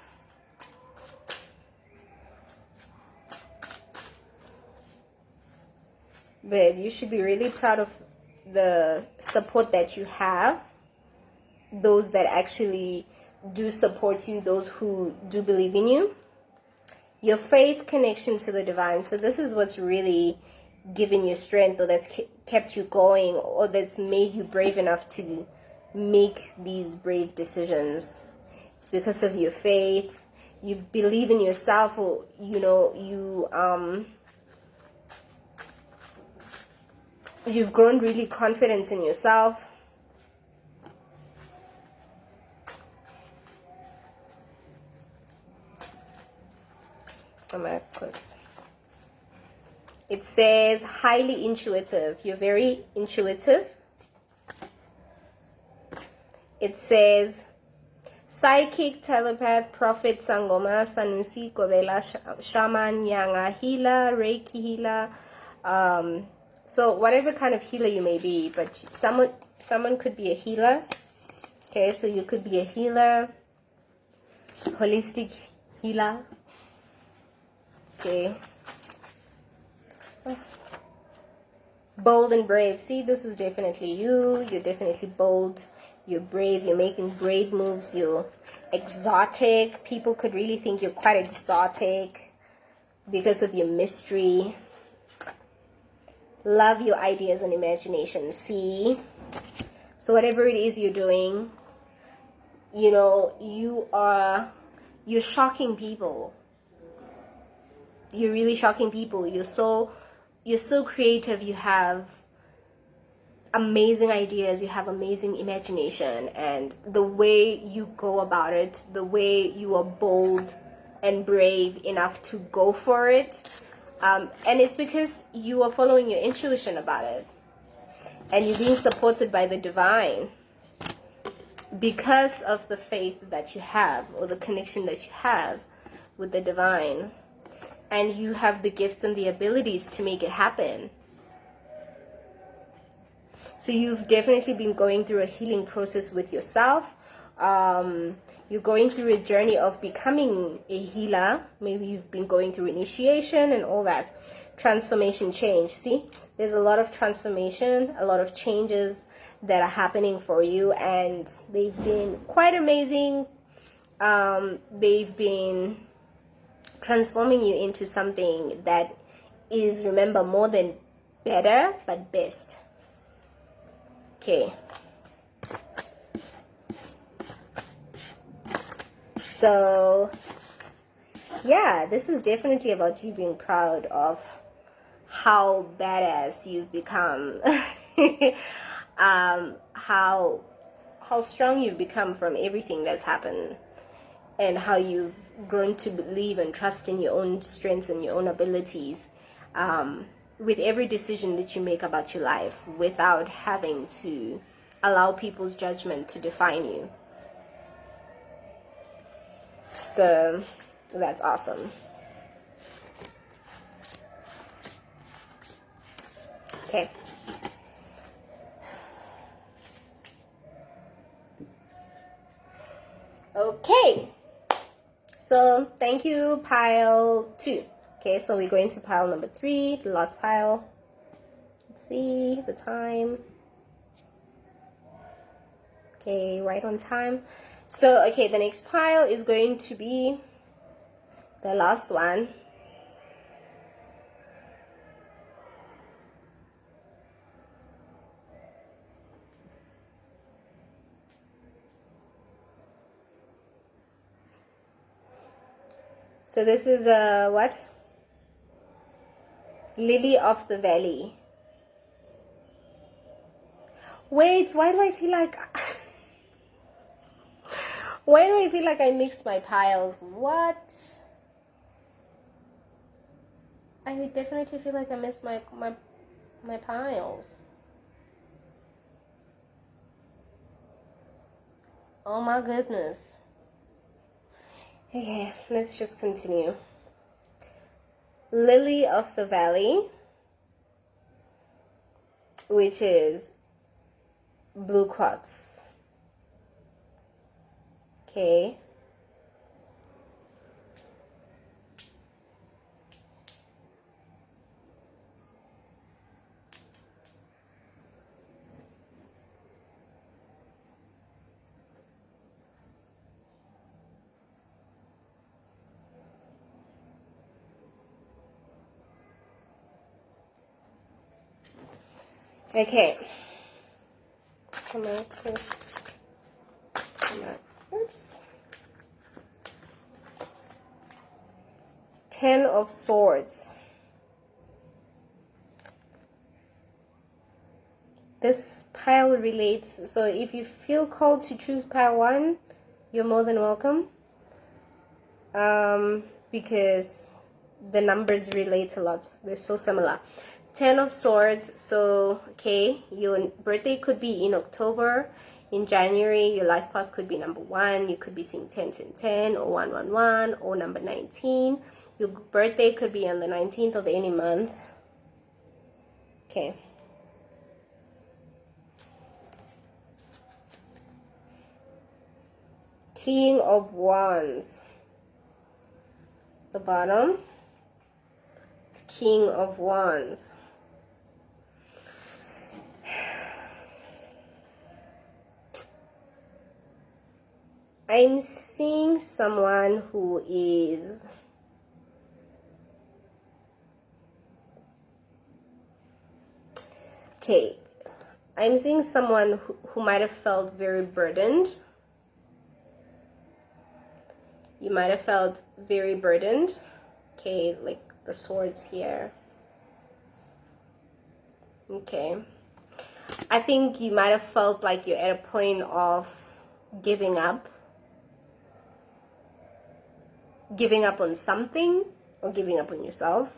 But you should be really proud of the support that you have, those that actually do support you, those who do believe in you. Your faith, connection to the divine. So this is what's really given you strength, or that's kept you going, or that's made you brave enough to make these brave decisions. It's because of your faith. You believe in yourself, or you've grown really confident in yourself. It says highly intuitive. You're very intuitive. It says psychic, telepath, prophet, sangoma, sanusi, kobela, shaman, yanga, healer, reiki healer. So whatever kind of healer you may be, but someone could be a healer. Okay, so you could be a healer, holistic healer. Okay. Bold and brave. See, this is definitely you. You're definitely bold. You're brave. You're making brave moves. You're exotic. People could really think you're quite exotic because of your mystery. Love your ideas and imagination. See? So whatever it is you're doing, you're shocking people. You're really shocking people. You're so creative. You have amazing ideas. You have amazing imagination, and the way you go about it, the way you are bold and brave enough to go for it, and it's because you are following your intuition about it. and you're being supported by the divine because of the faith that you have, or the connection that you have with the divine, and you have the gifts and the abilities to make it happen. So you've definitely been going through a healing process with yourself. You're going through a journey of becoming a healer. Maybe you've been going through initiation and all that. Transformation, change. See, there's a lot of transformation, a lot of changes that are happening for you, and they've been quite amazing. They've been transforming you into something that is, remember, more than better, but best. Okay. So, yeah, this is definitely about you being proud of how badass you've become. How strong you've become from everything that's happened, and how you've grown to believe and trust in your own strengths and your own abilities, with every decision that you make about your life, without having to allow people's judgment to define you. So that's awesome. Okay. Okay. So thank you, pile 2. Okay, so we're going to pile number 3, the last pile. Let's see the time. Okay, right on time. So, okay, the next pile is going to be the last one. So this is what? Lily of the Valley. Wait, why do I feel like I mixed my piles? What? I definitely feel like I missed my piles. Oh my goodness. Okay, let's just continue. Lily of the Valley, which is blue quartz. Okay. Okay. Come on. Oops. 10 of Swords. This pile relates, so if you feel called to choose pile 1, you're more than welcome. Because the numbers relate a lot. They're so similar. 10 of Swords. So, okay, your birthday could be in October. In January, your life path could be number 1. You could be seeing 10, 10, 10, or 1, 1, 1, or number 19. Your birthday could be on the 19th of any month. Okay. King of Wands. The bottom. It's King of Wands. I'm seeing someone who is okay. I'm seeing someone who might have felt very burdened. You might have felt very burdened. Okay, like the swords here. Okay. I think you might have felt like you're at a point of giving up. Giving up on something, or giving up on yourself.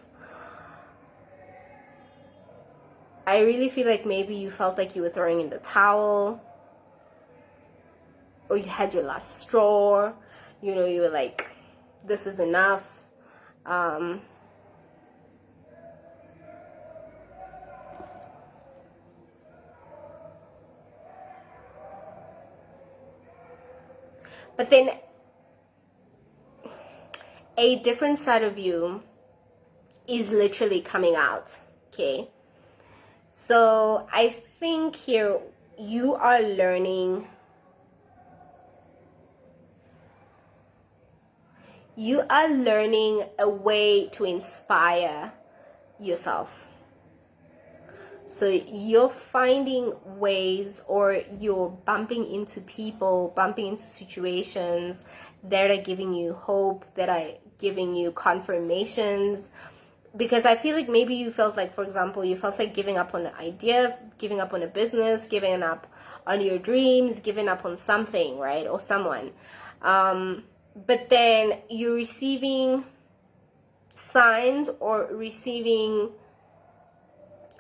I really feel like maybe you felt like you were throwing in the towel, or you had your last straw. You know, you were like, this is enough. But then a different side of you is literally coming out, okay? So I think here you are learning, a way to inspire yourself. So you're finding ways, or you're bumping into people, bumping into situations that are giving you hope, that are giving you confirmations. Because I feel like maybe you felt like, for example, you felt like giving up on an idea, giving up on a business, giving up on your dreams, giving up on something, right? Or someone. But then you're receiving signs or receiving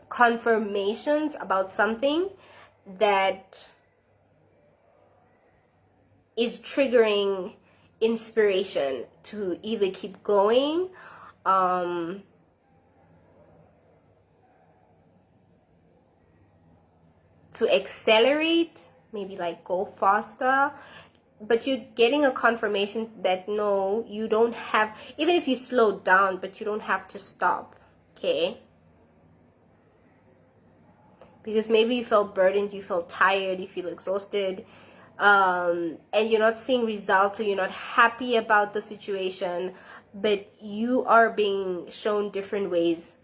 confirmations about something that is triggering inspiration to either keep going, to accelerate, maybe like go faster. But you're getting a confirmation that no, you don't have, even if you slow down, but you don't have to stop, okay? Because maybe you felt burdened, you felt tired, you feel exhausted, and you're not seeing results, or you're not happy about the situation, but you are being shown different ways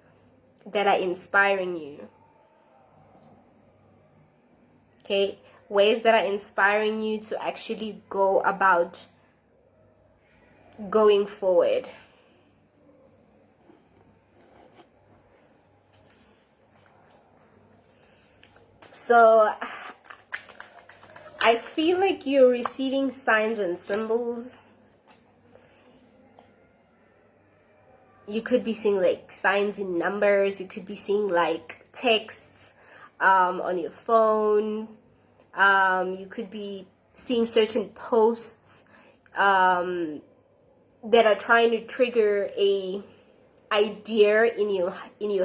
that are inspiring you. Okay? Ways that are inspiring you to actually go about going forward. So I feel like you're receiving signs and symbols. You could be seeing like signs in numbers. You could be seeing like texts on your phone. You could be seeing certain posts that are trying to trigger a idea in your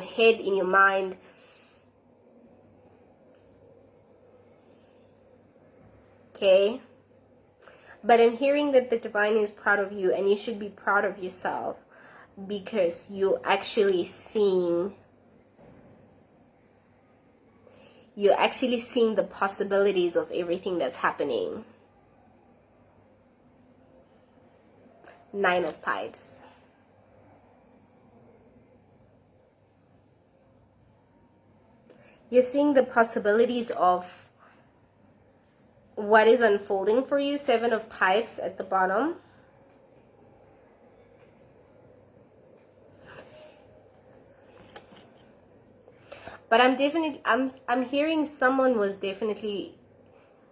head, in your mind. Okay? But I'm hearing that the divine is proud of you, and you should be proud of yourself, because you're actually seeing the possibilities of everything that's happening. 9 of Pipes. You're seeing the possibilities of what is unfolding for you. 7 of Pipes at the bottom. But I'm hearing someone was definitely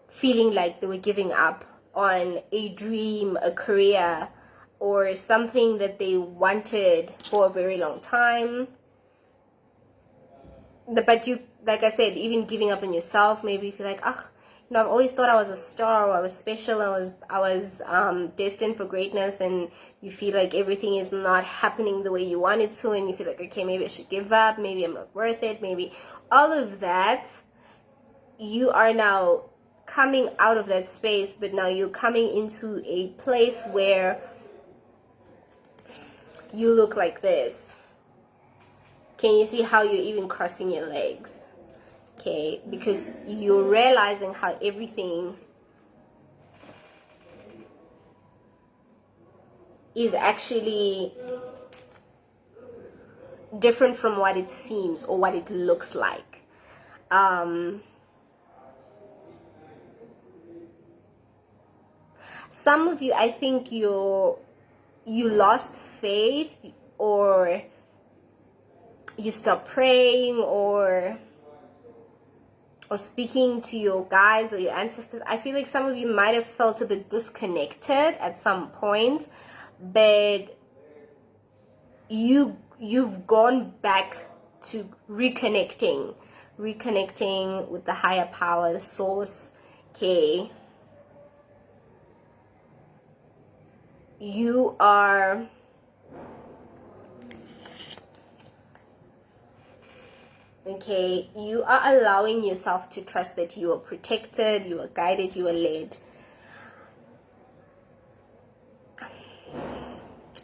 feeling like they were giving up on a dream, a career, or something that they wanted for a very long time. But you, like I said, even giving up on yourself, maybe you feel like, I've always thought I was a star, or I was special, I was destined for greatness, and you feel like everything is not happening the way you want it to, and you feel like, okay, maybe I should give up, maybe I'm not worth it, maybe all of that. You are now coming out of that space, but now you're coming into a place where you look like this. Can you see how you're even crossing your legs? Okay, because you're realizing how everything is actually different from what it seems or what it looks like. Some of you, I think you lost faith, or you stopped praying, or speaking to your guides or your ancestors. I feel like some of you might have felt a bit disconnected at some point, but you've gone back to reconnecting reconnecting with the higher power, the source. Okay, you are allowing yourself to trust that you are protected, you are guided, you are led.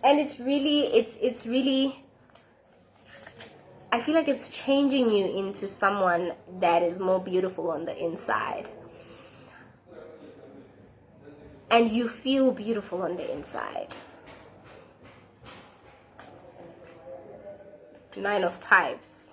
And it's really, I feel like it's changing you into someone that is more beautiful on the inside. And you feel beautiful on the inside. 9 of Pipes.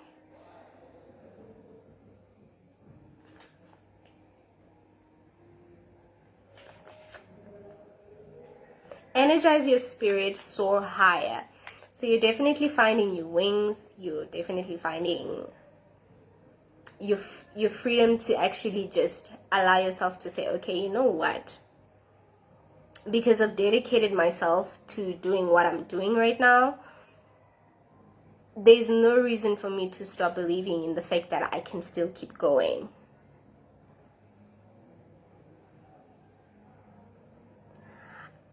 Energize your spirit, soar higher. So you're definitely finding your wings. You're definitely finding your freedom to actually just allow yourself to say, okay, you know what? Because I've dedicated myself to doing what I'm doing right now, there's no reason for me to stop believing in the fact that I can still keep going.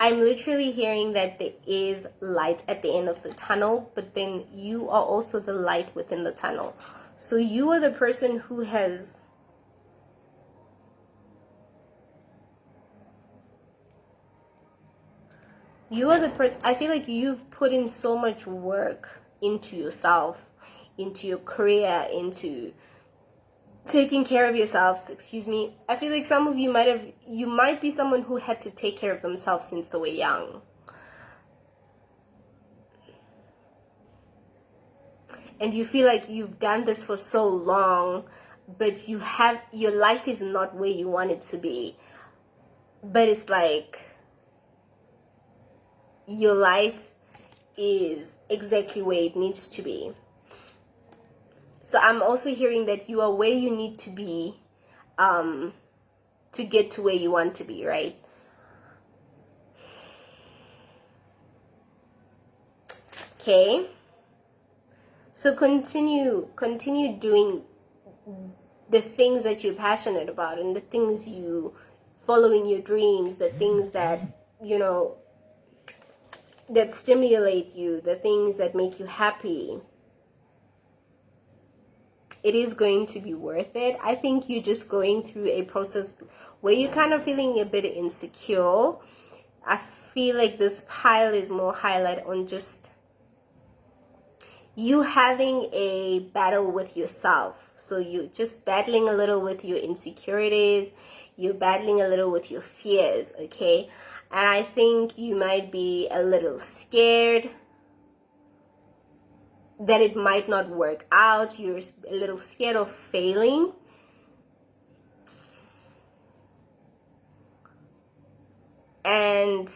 I'm literally hearing that there is light at the end of the tunnel, but then you are also the light within the tunnel. So you are the person who has I feel like you've put in so much work into yourself, into your career, into taking care of yourselves. I feel like some of you might be someone who had to take care of themselves since they were young. And you feel like you've done this for so long, but your life is not where you want it to be. But it's like your life is exactly where it needs to be. So I'm also hearing that you are where you need to be to get to where you want to be, right? Okay. So continue doing the things that you're passionate about, and the things following your dreams, the things that, that stimulate you, the things that make you happy. It is going to be worth it. I think you're just going through a process where you're kind of feeling a bit insecure. I feel like this pile is more highlight on just you having a battle with yourself. So you're just battling a little with your insecurities. You're battling a little with your fears, okay? And I think you might be a little scared that it might not work out. You're a little scared of failing. And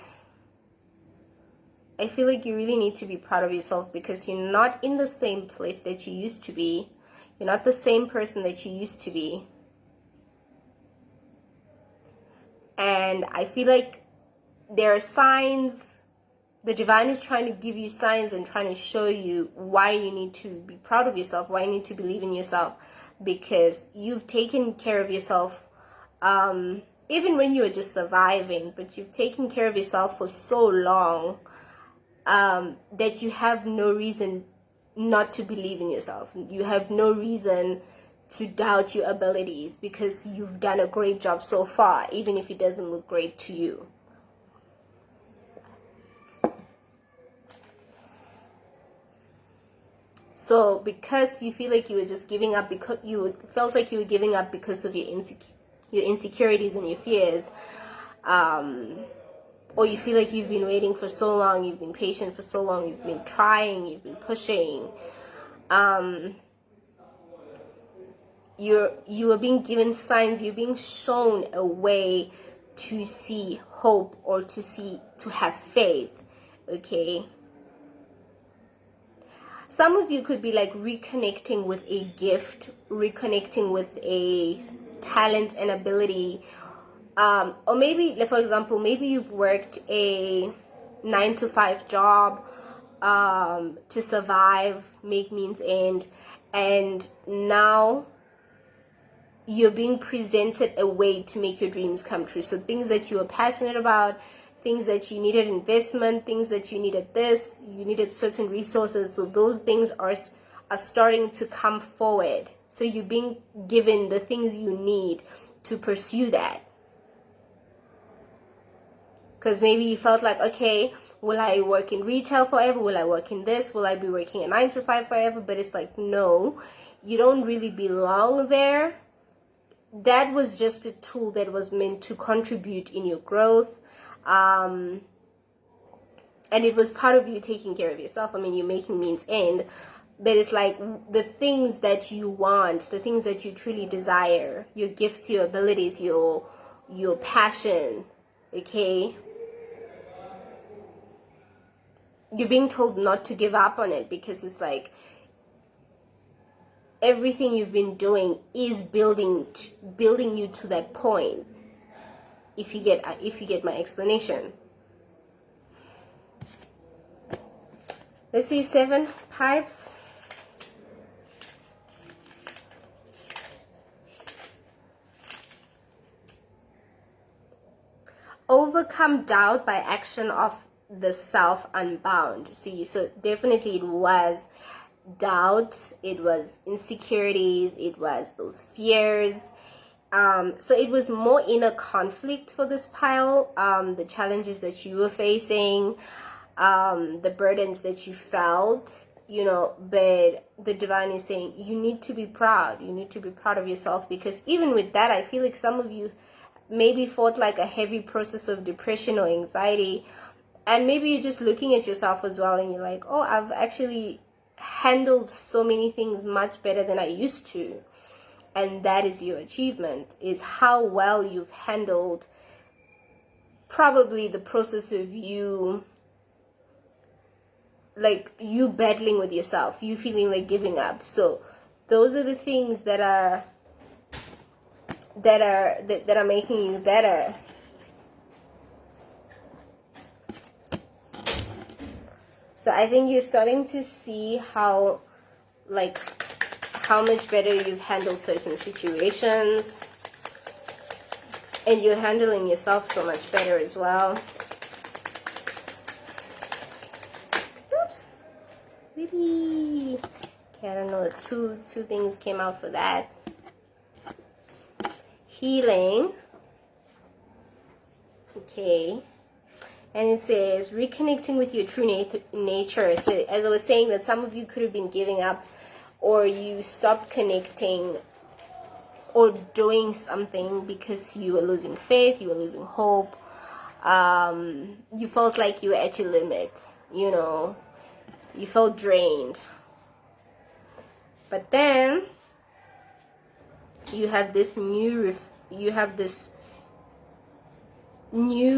I feel like you really need to be proud of yourself, because you're not in the same place that you used to be. You're not the same person that you used to be. And I feel like there are signs. The divine is trying to give you signs and trying to show you why you need to be proud of yourself, why you need to believe in yourself, because you've taken care of yourself, even when you were just surviving, but you've taken care of yourself for so long that you have no reason not to believe in yourself. You have no reason to doubt your abilities, because you've done a great job so far, even if it doesn't look great to you. So because you feel like you were just giving up, because you felt like you were giving up because of your insecurities and your fears, or you feel like you've been waiting for so long, you've been patient for so long, you've been trying, you've been pushing, you are being given signs, you're being shown a way to see hope, or to have faith, okay? Some of you could be like reconnecting with a gift, reconnecting with a talent and ability, or maybe, for example, maybe you've worked a 9-to-5 job to survive, make means end, and now you're being presented a way to make your dreams come true. So things that you were passionate about, things that you needed investment, things that you needed you needed certain resources. So those things are starting to come forward. So you're being given the things you need to pursue that. Because maybe you felt like, okay, will I work in retail forever? Will I work in this? Will I be working a 9 to 5 forever? But it's like, no, you don't really belong there. That was just a tool that was meant to contribute in your growth. And it was part of you taking care of yourself. I mean, you're making means end. But it's like the things that you want, the things that you truly desire, your gifts, your abilities, your passion, okay? You're being told not to give up on it, because it's like everything you've been doing is building you to that point. If you get my explanation. Let's see, 7 pipes. Overcome doubt by action of the self unbound. See, so definitely it was doubt, it was insecurities, it was those fears. So it was more inner conflict for this pile. The challenges that you were facing, the burdens that you felt, but the divine is saying you need to be proud. You need to be proud of yourself, because even with that, I feel like some of you maybe fought like a heavy process of depression or anxiety, and maybe you're just looking at yourself as well and you're like, oh, I've actually handled so many things much better than I used to. And that is your achievement, is how well you've handled probably the process of you battling with yourself, you feeling like giving up. So those are the things that are making you better. So I think you're starting to see how much better you've handled certain situations, and you're handling yourself so much better as well. Oops, maybe, okay, I don't know, two things came out for that. Healing, okay, and it says reconnecting with your true nature. So as I was saying, that some of you could have been giving up, or you stopped connecting or doing something because you were losing faith, you were losing hope, you felt like you were at your limit, you felt drained. But then you have this new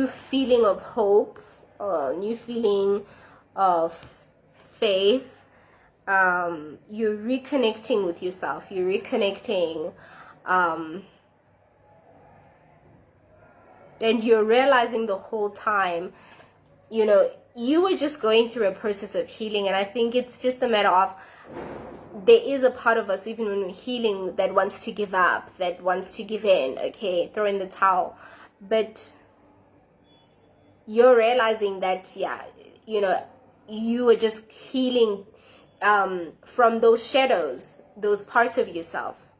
feeling of hope, new feeling of faith. You're reconnecting with yourself, you're reconnecting, and you're realizing the whole time, you were just going through a process of healing. And I think it's just a matter of, there is a part of us, even when we're healing, that wants to give up, that wants to give in, okay, throw in the towel. But you're realizing that, you were just healing from those shadows, those parts of yourself.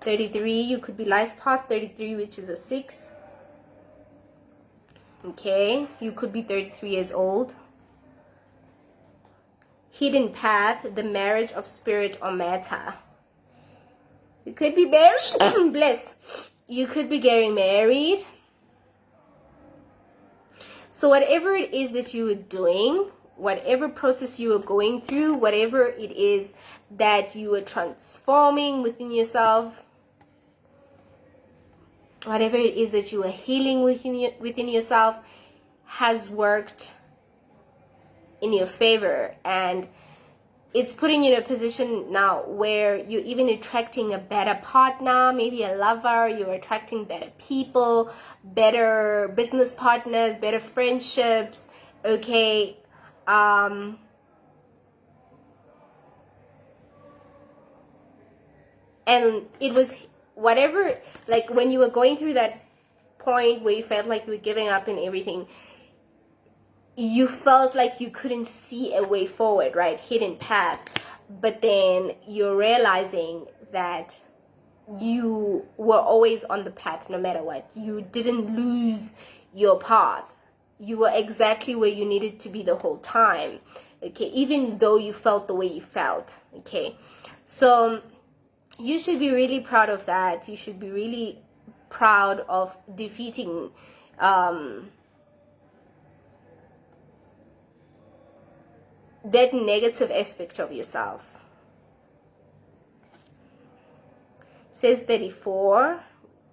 33, you could be life path 33, which is a 6. Okay, you could be 33 years old. Hidden path, the marriage of spirit or matter. You could be married. Bless. You could be getting married. So whatever it is that you were doing, whatever process you were going through, whatever it is that you were transforming within yourself, whatever it is that you were healing within yourself, has worked in your favor. And it's putting you in a position now where you're even attracting a better partner, maybe a lover. You're attracting better people, better business partners, better friendships, okay? And it was whatever, like when you were going through that point where you felt like you were giving up and everything, you felt like you couldn't see a way forward, right? Hidden path. But then you're realizing that you were always on the path no matter what. You didn't lose your path. You were exactly where you needed to be the whole time, okay? Even though you felt the way you felt, okay? So you should be really proud of that. You should be really proud of defeating that negative aspect of yourself. Says 34,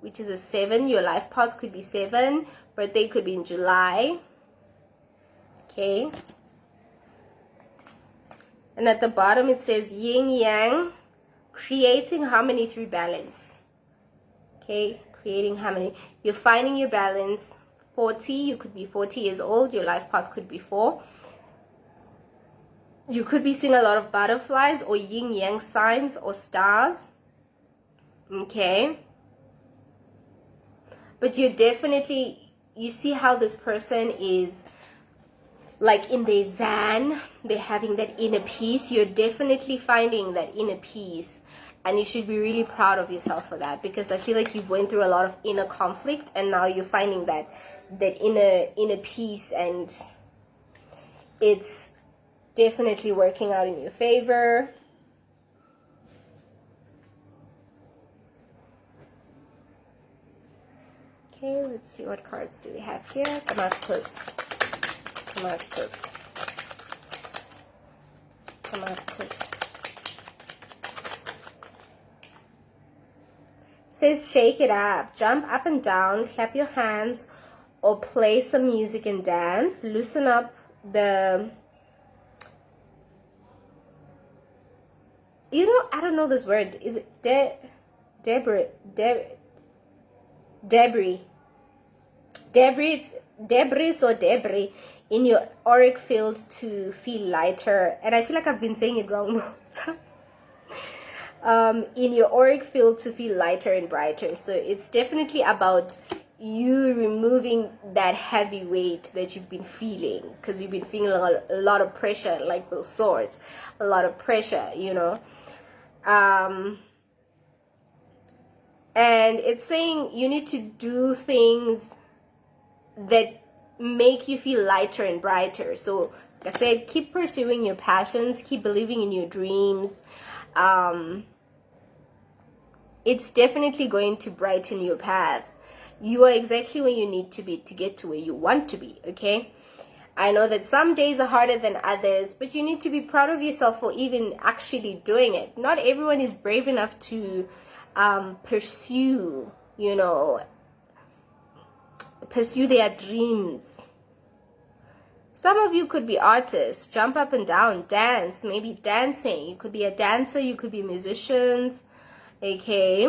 which is a 7. Your life path could be 7. Birthday could be in July. Okay. And at the bottom it says yin yang, creating harmony through balance. Okay, creating harmony. You're finding your balance. 40, you could be 40 years old. Your life path could be 4. You could be seeing a lot of butterflies or yin yang signs or stars. Okay. But you're definitely, you see how this person is like in their zen, they're having that inner peace. You're definitely finding that inner peace, and you should be really proud of yourself for that, because I feel like you've went through a lot of inner conflict, and now you're finding that inner peace, and it's definitely working out in your favor. Okay, let's see, what cards do we have here? Tomatoes. Says shake it up, jump up and down, clap your hands, or play some music and dance. Loosen up the, I don't know this word. Is it debris? In your auric field to feel lighter. And I feel like I've been saying it wrong the whole time. In your auric field to feel lighter and brighter. So it's definitely about you removing that heavy weight that you've been feeling, because you've been feeling a lot of pressure, like those swords, a lot of pressure, and it's saying you need to do things that make you feel lighter and brighter. So like I said, keep pursuing your passions, keep believing in your dreams. It's definitely going to brighten your path. You are exactly where you need to be to get to where you want to be, okay? I know that some days are harder than others, but you need to be proud of yourself for even actually doing it. Not everyone is brave enough to pursue their dreams. Some of you could be artists, jump up and down, dance, maybe dancing. You could be a dancer, you could be musicians, okay?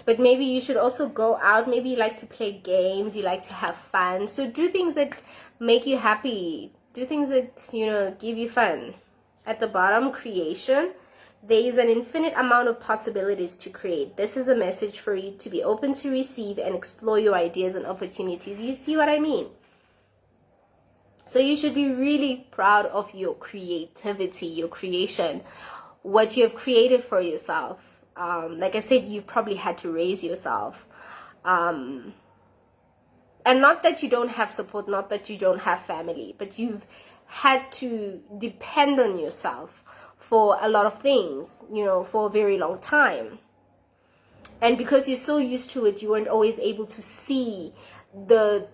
But maybe you should also go out. Maybe you like to play games, you like to have fun. So do things that make you happy. Do things that, give you fun. At the bottom, creation. There is an infinite amount of possibilities to create. This is a message for you to be open to receive and explore your ideas and opportunities. You see what I mean? So you should be really proud of your creativity, your creation, what you have created for yourself. Like I said, you've probably had to raise yourself. And not that you don't have support, not that you don't have family, but you've had to depend on yourself for a lot of things, for a very long time. And because you're so used to it, you weren't always able to see the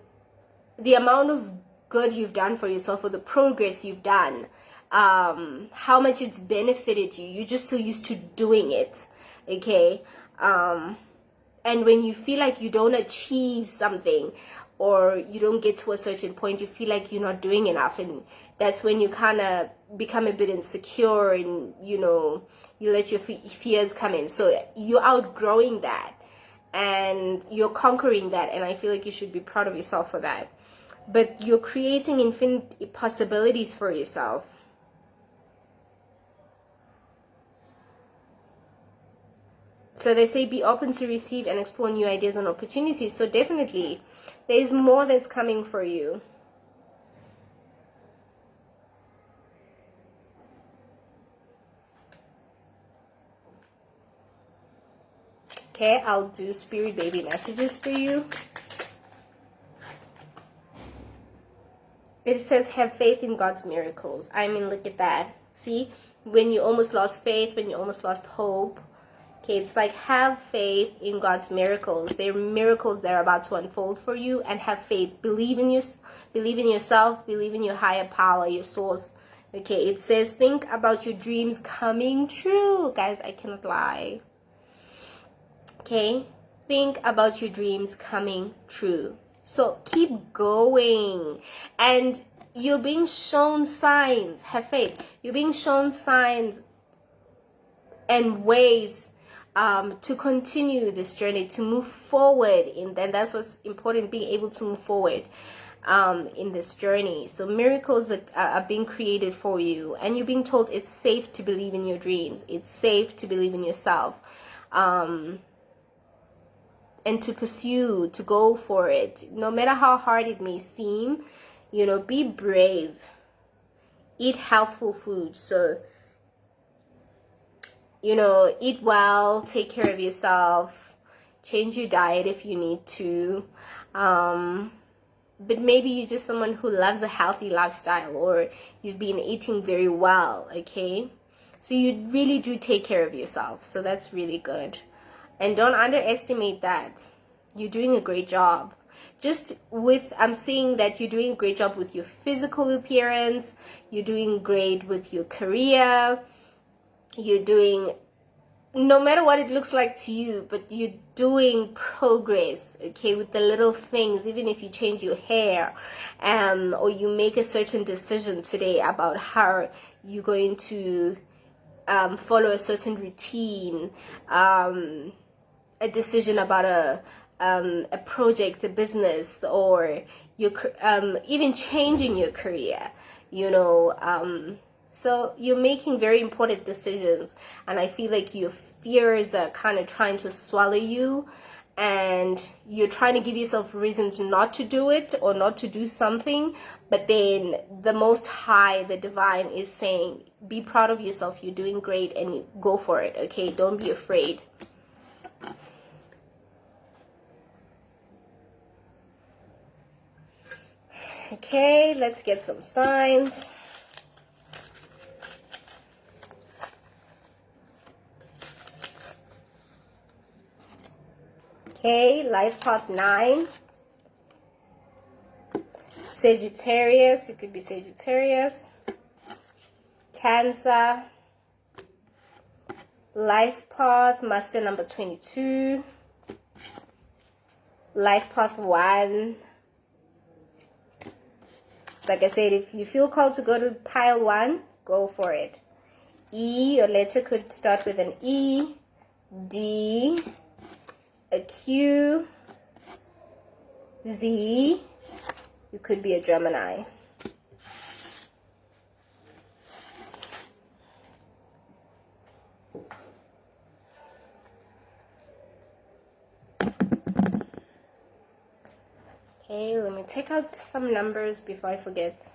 amount of good you've done for yourself, or the progress you've done, how much it's benefited you. You're just so used to doing it, okay? And when you feel like you don't achieve something, or you don't get to a certain point, you feel like you're not doing enough, and that's when you kind of become a bit insecure, and you let your fears come in. So you're outgrowing that, and you're conquering that, and I feel like you should be proud of yourself for that. But you're creating infinite possibilities for yourself. So they say be open to receive and explore new ideas and opportunities. So definitely, there is more that's coming for you. Okay, I'll do spirit baby messages for you. It says have faith in God's miracles. I mean, look at that. See, when you almost lost faith, when you almost lost hope. Okay, it's like have faith in God's miracles. There are miracles that are about to unfold for you, and have faith. Believe in yourself, believe in your higher power, your source. Okay, it says think about your dreams coming true. Guys, I cannot lie. Okay, think about your dreams coming true. So keep going, and you're being shown signs. Have faith. You're being shown signs and ways to continue this journey, to move forward. And then that's what's important, being able to move forward in this journey. So miracles are being created for you, and you're being told it's safe to believe in your dreams. It's safe to believe in yourself. And to pursue, to go for it, no matter how hard it may seem. You know, be brave, eat healthful food. So, you know, eat well, take care of yourself, change your diet if you need to. But maybe you're just someone who loves a healthy lifestyle, or you've been eating very well, okay? So you really do take care of yourself. So that's really good. And don't underestimate that. You're doing a great job. I'm seeing that you're doing a great job with your physical appearance. You're doing great with your career. You're doing, no matter what it looks like to you, but you're doing progress, okay, with the little things. Even if you change your hair, or you make a certain decision today about how you're going to follow a certain routine, a decision about a project, a business, or your even changing your career, you know. So you're making very important decisions, and I feel like your fears are kind of trying to swallow you, and you're trying to give yourself reasons not to do it or not to do something. But then the Most High, the Divine, is saying be proud of yourself. You're doing great, and go for it, okay? Don't be afraid. Okay, let's get some signs. Okay, life path 9. Sagittarius, it could be Sagittarius. Cancer. Life path master number 22. Life path 1. Like I said, if you feel called to go to pile 1, go for it. E, your letter could start with an E. D, a Q. Z, you could be a Gemini. Okay, let me take out some numbers before I forget.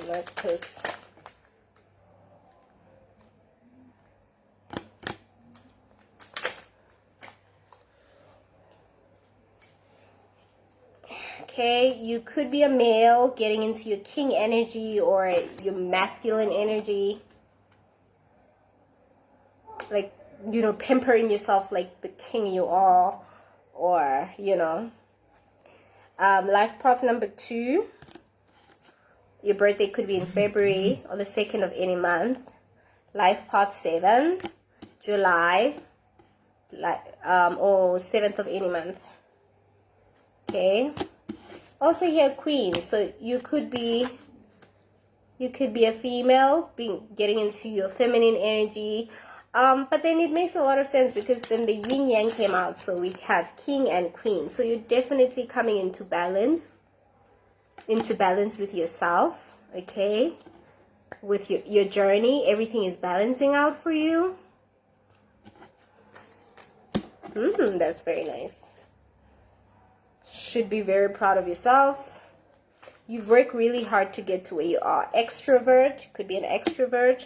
Lactose. Okay, you could be a male getting into your king energy or your masculine energy. Like, you know, pampering yourself like the king you are, or, you know. Life path number 2. Your birthday could be in February or the 2nd of any month. Life path 7, July, or 7th of any month. Okay. Also here, Queen. So you could be a female, getting into your feminine energy. But then it makes a lot of sense because then the yin yang came out. So we have king and queen. So you're definitely coming into balance with yourself. Okay. with your journey. Everything is balancing out for you. That's very nice. Should be very proud of yourself. You've worked really hard to get to where you are. Extrovert, could be an extrovert.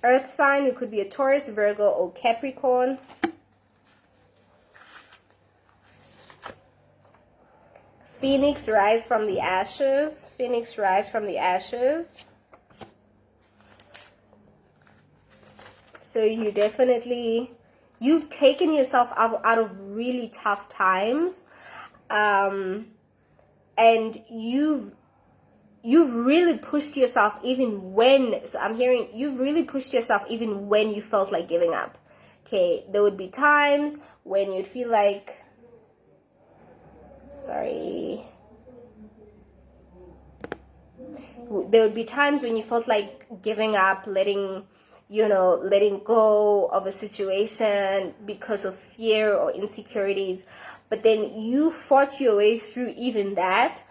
Earth sign, it could be a Taurus, Virgo, or Capricorn. Phoenix, rise from the ashes. Phoenix, rise from the ashes. So you definitely, you've taken yourself out of really tough times. And you've really pushed yourself even when, so I'm hearing you've really pushed yourself even when you felt like giving up. Okay, there would be times when you'd feel like, there would be times when you felt like giving up, letting go of a situation because of fear or insecurities. But then you fought your way through even that,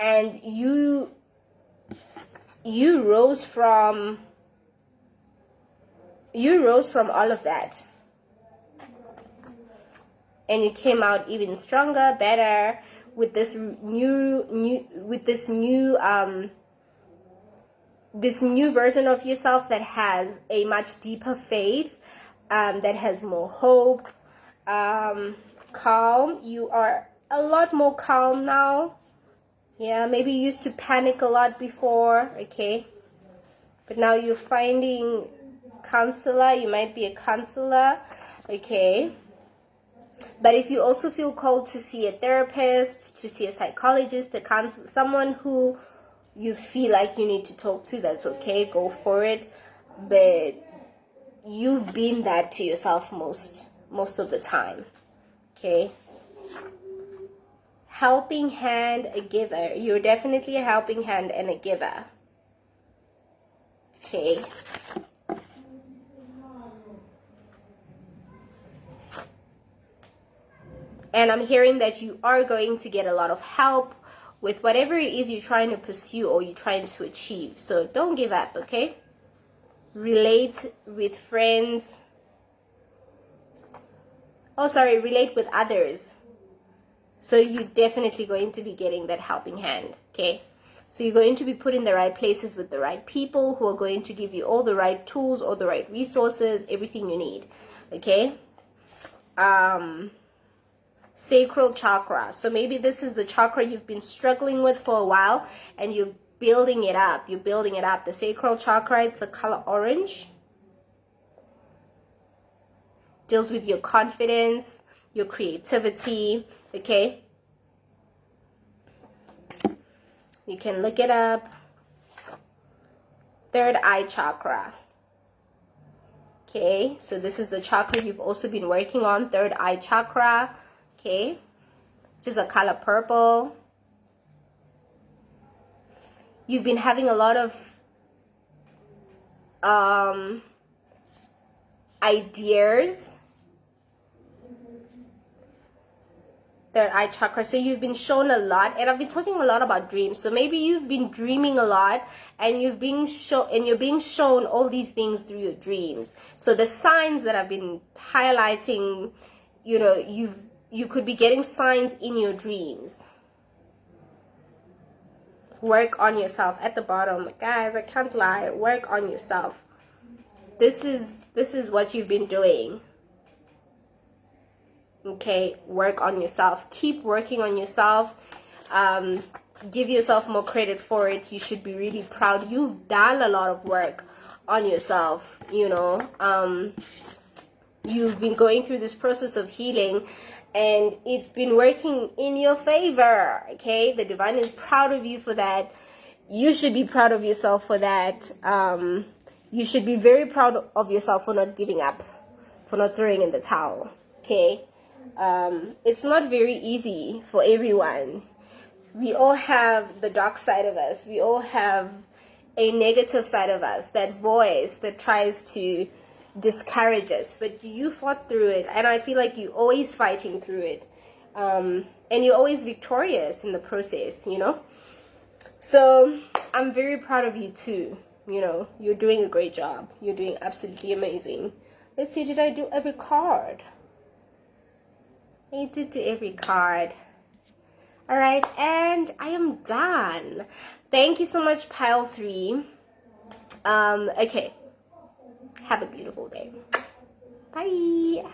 and you rose from all of that, and you came out even stronger, better, with this new version of yourself that has a much deeper faith, that has more hope, calm. You are a lot more calm now. Yeah, maybe you used to panic a lot before, okay? But now you're finding counselor. You might be a counselor, okay? But if you also feel called to see a therapist, to see a psychologist, a counselor, someone who you feel like you need to talk to, that's okay, go for it. But you've been that to yourself most of the time, okay? Helping hand, a giver. You're definitely a helping hand and a giver. Okay. And I'm hearing that you are going to get a lot of help with whatever it is you're trying to pursue or you're trying to achieve. So don't give up, okay? Relate with friends. Relate with others. So you're definitely going to be getting that helping hand, okay? So you're going to be put in the right places with the right people who are going to give you all the right tools, all the right resources, everything you need, okay? Sacral chakra. So maybe this is the chakra you've been struggling with for a while, and you're building it up. You're building it up. The sacral chakra, it's the color orange. Deals with your confidence, your creativity, okay? You can look it up. Third eye chakra. Okay, so this is the chakra you've also been working on, third eye chakra, okay? Which is a color purple. You've been having a lot of ideas. Third eye chakra. So you've been shown a lot, and I've been talking a lot about dreams. So maybe you've been dreaming a lot, and you're being shown all these things through your dreams. So the signs that I've been highlighting, you could be getting signs in your dreams. Work on yourself. At the bottom, guys, I can't lie. Work on yourself. This is what you've been doing. Okay, work on yourself. Keep working on yourself. Give yourself more credit for it. You should be really proud. You've done a lot of work on yourself, You've been going through this process of healing, and it's been working in your favor, okay? The divine is proud of you for that. You should be proud of yourself for that. You should be very proud of yourself for not giving up, for not throwing in the towel, okay? It's not very easy for everyone. We all have the dark side of us. We all have a negative side of us, that voice that tries to discourage us. But you fought through it, and I feel like you're always fighting through it. And and you're always victorious in the process, you know. So I'm very proud of you too. You know, you're doing a great job. You're doing absolutely amazing. Let's see, did I do every card? I did do every card. All right, and I am done. Thank you so much, pile 3. Okay, have a beautiful day. Bye.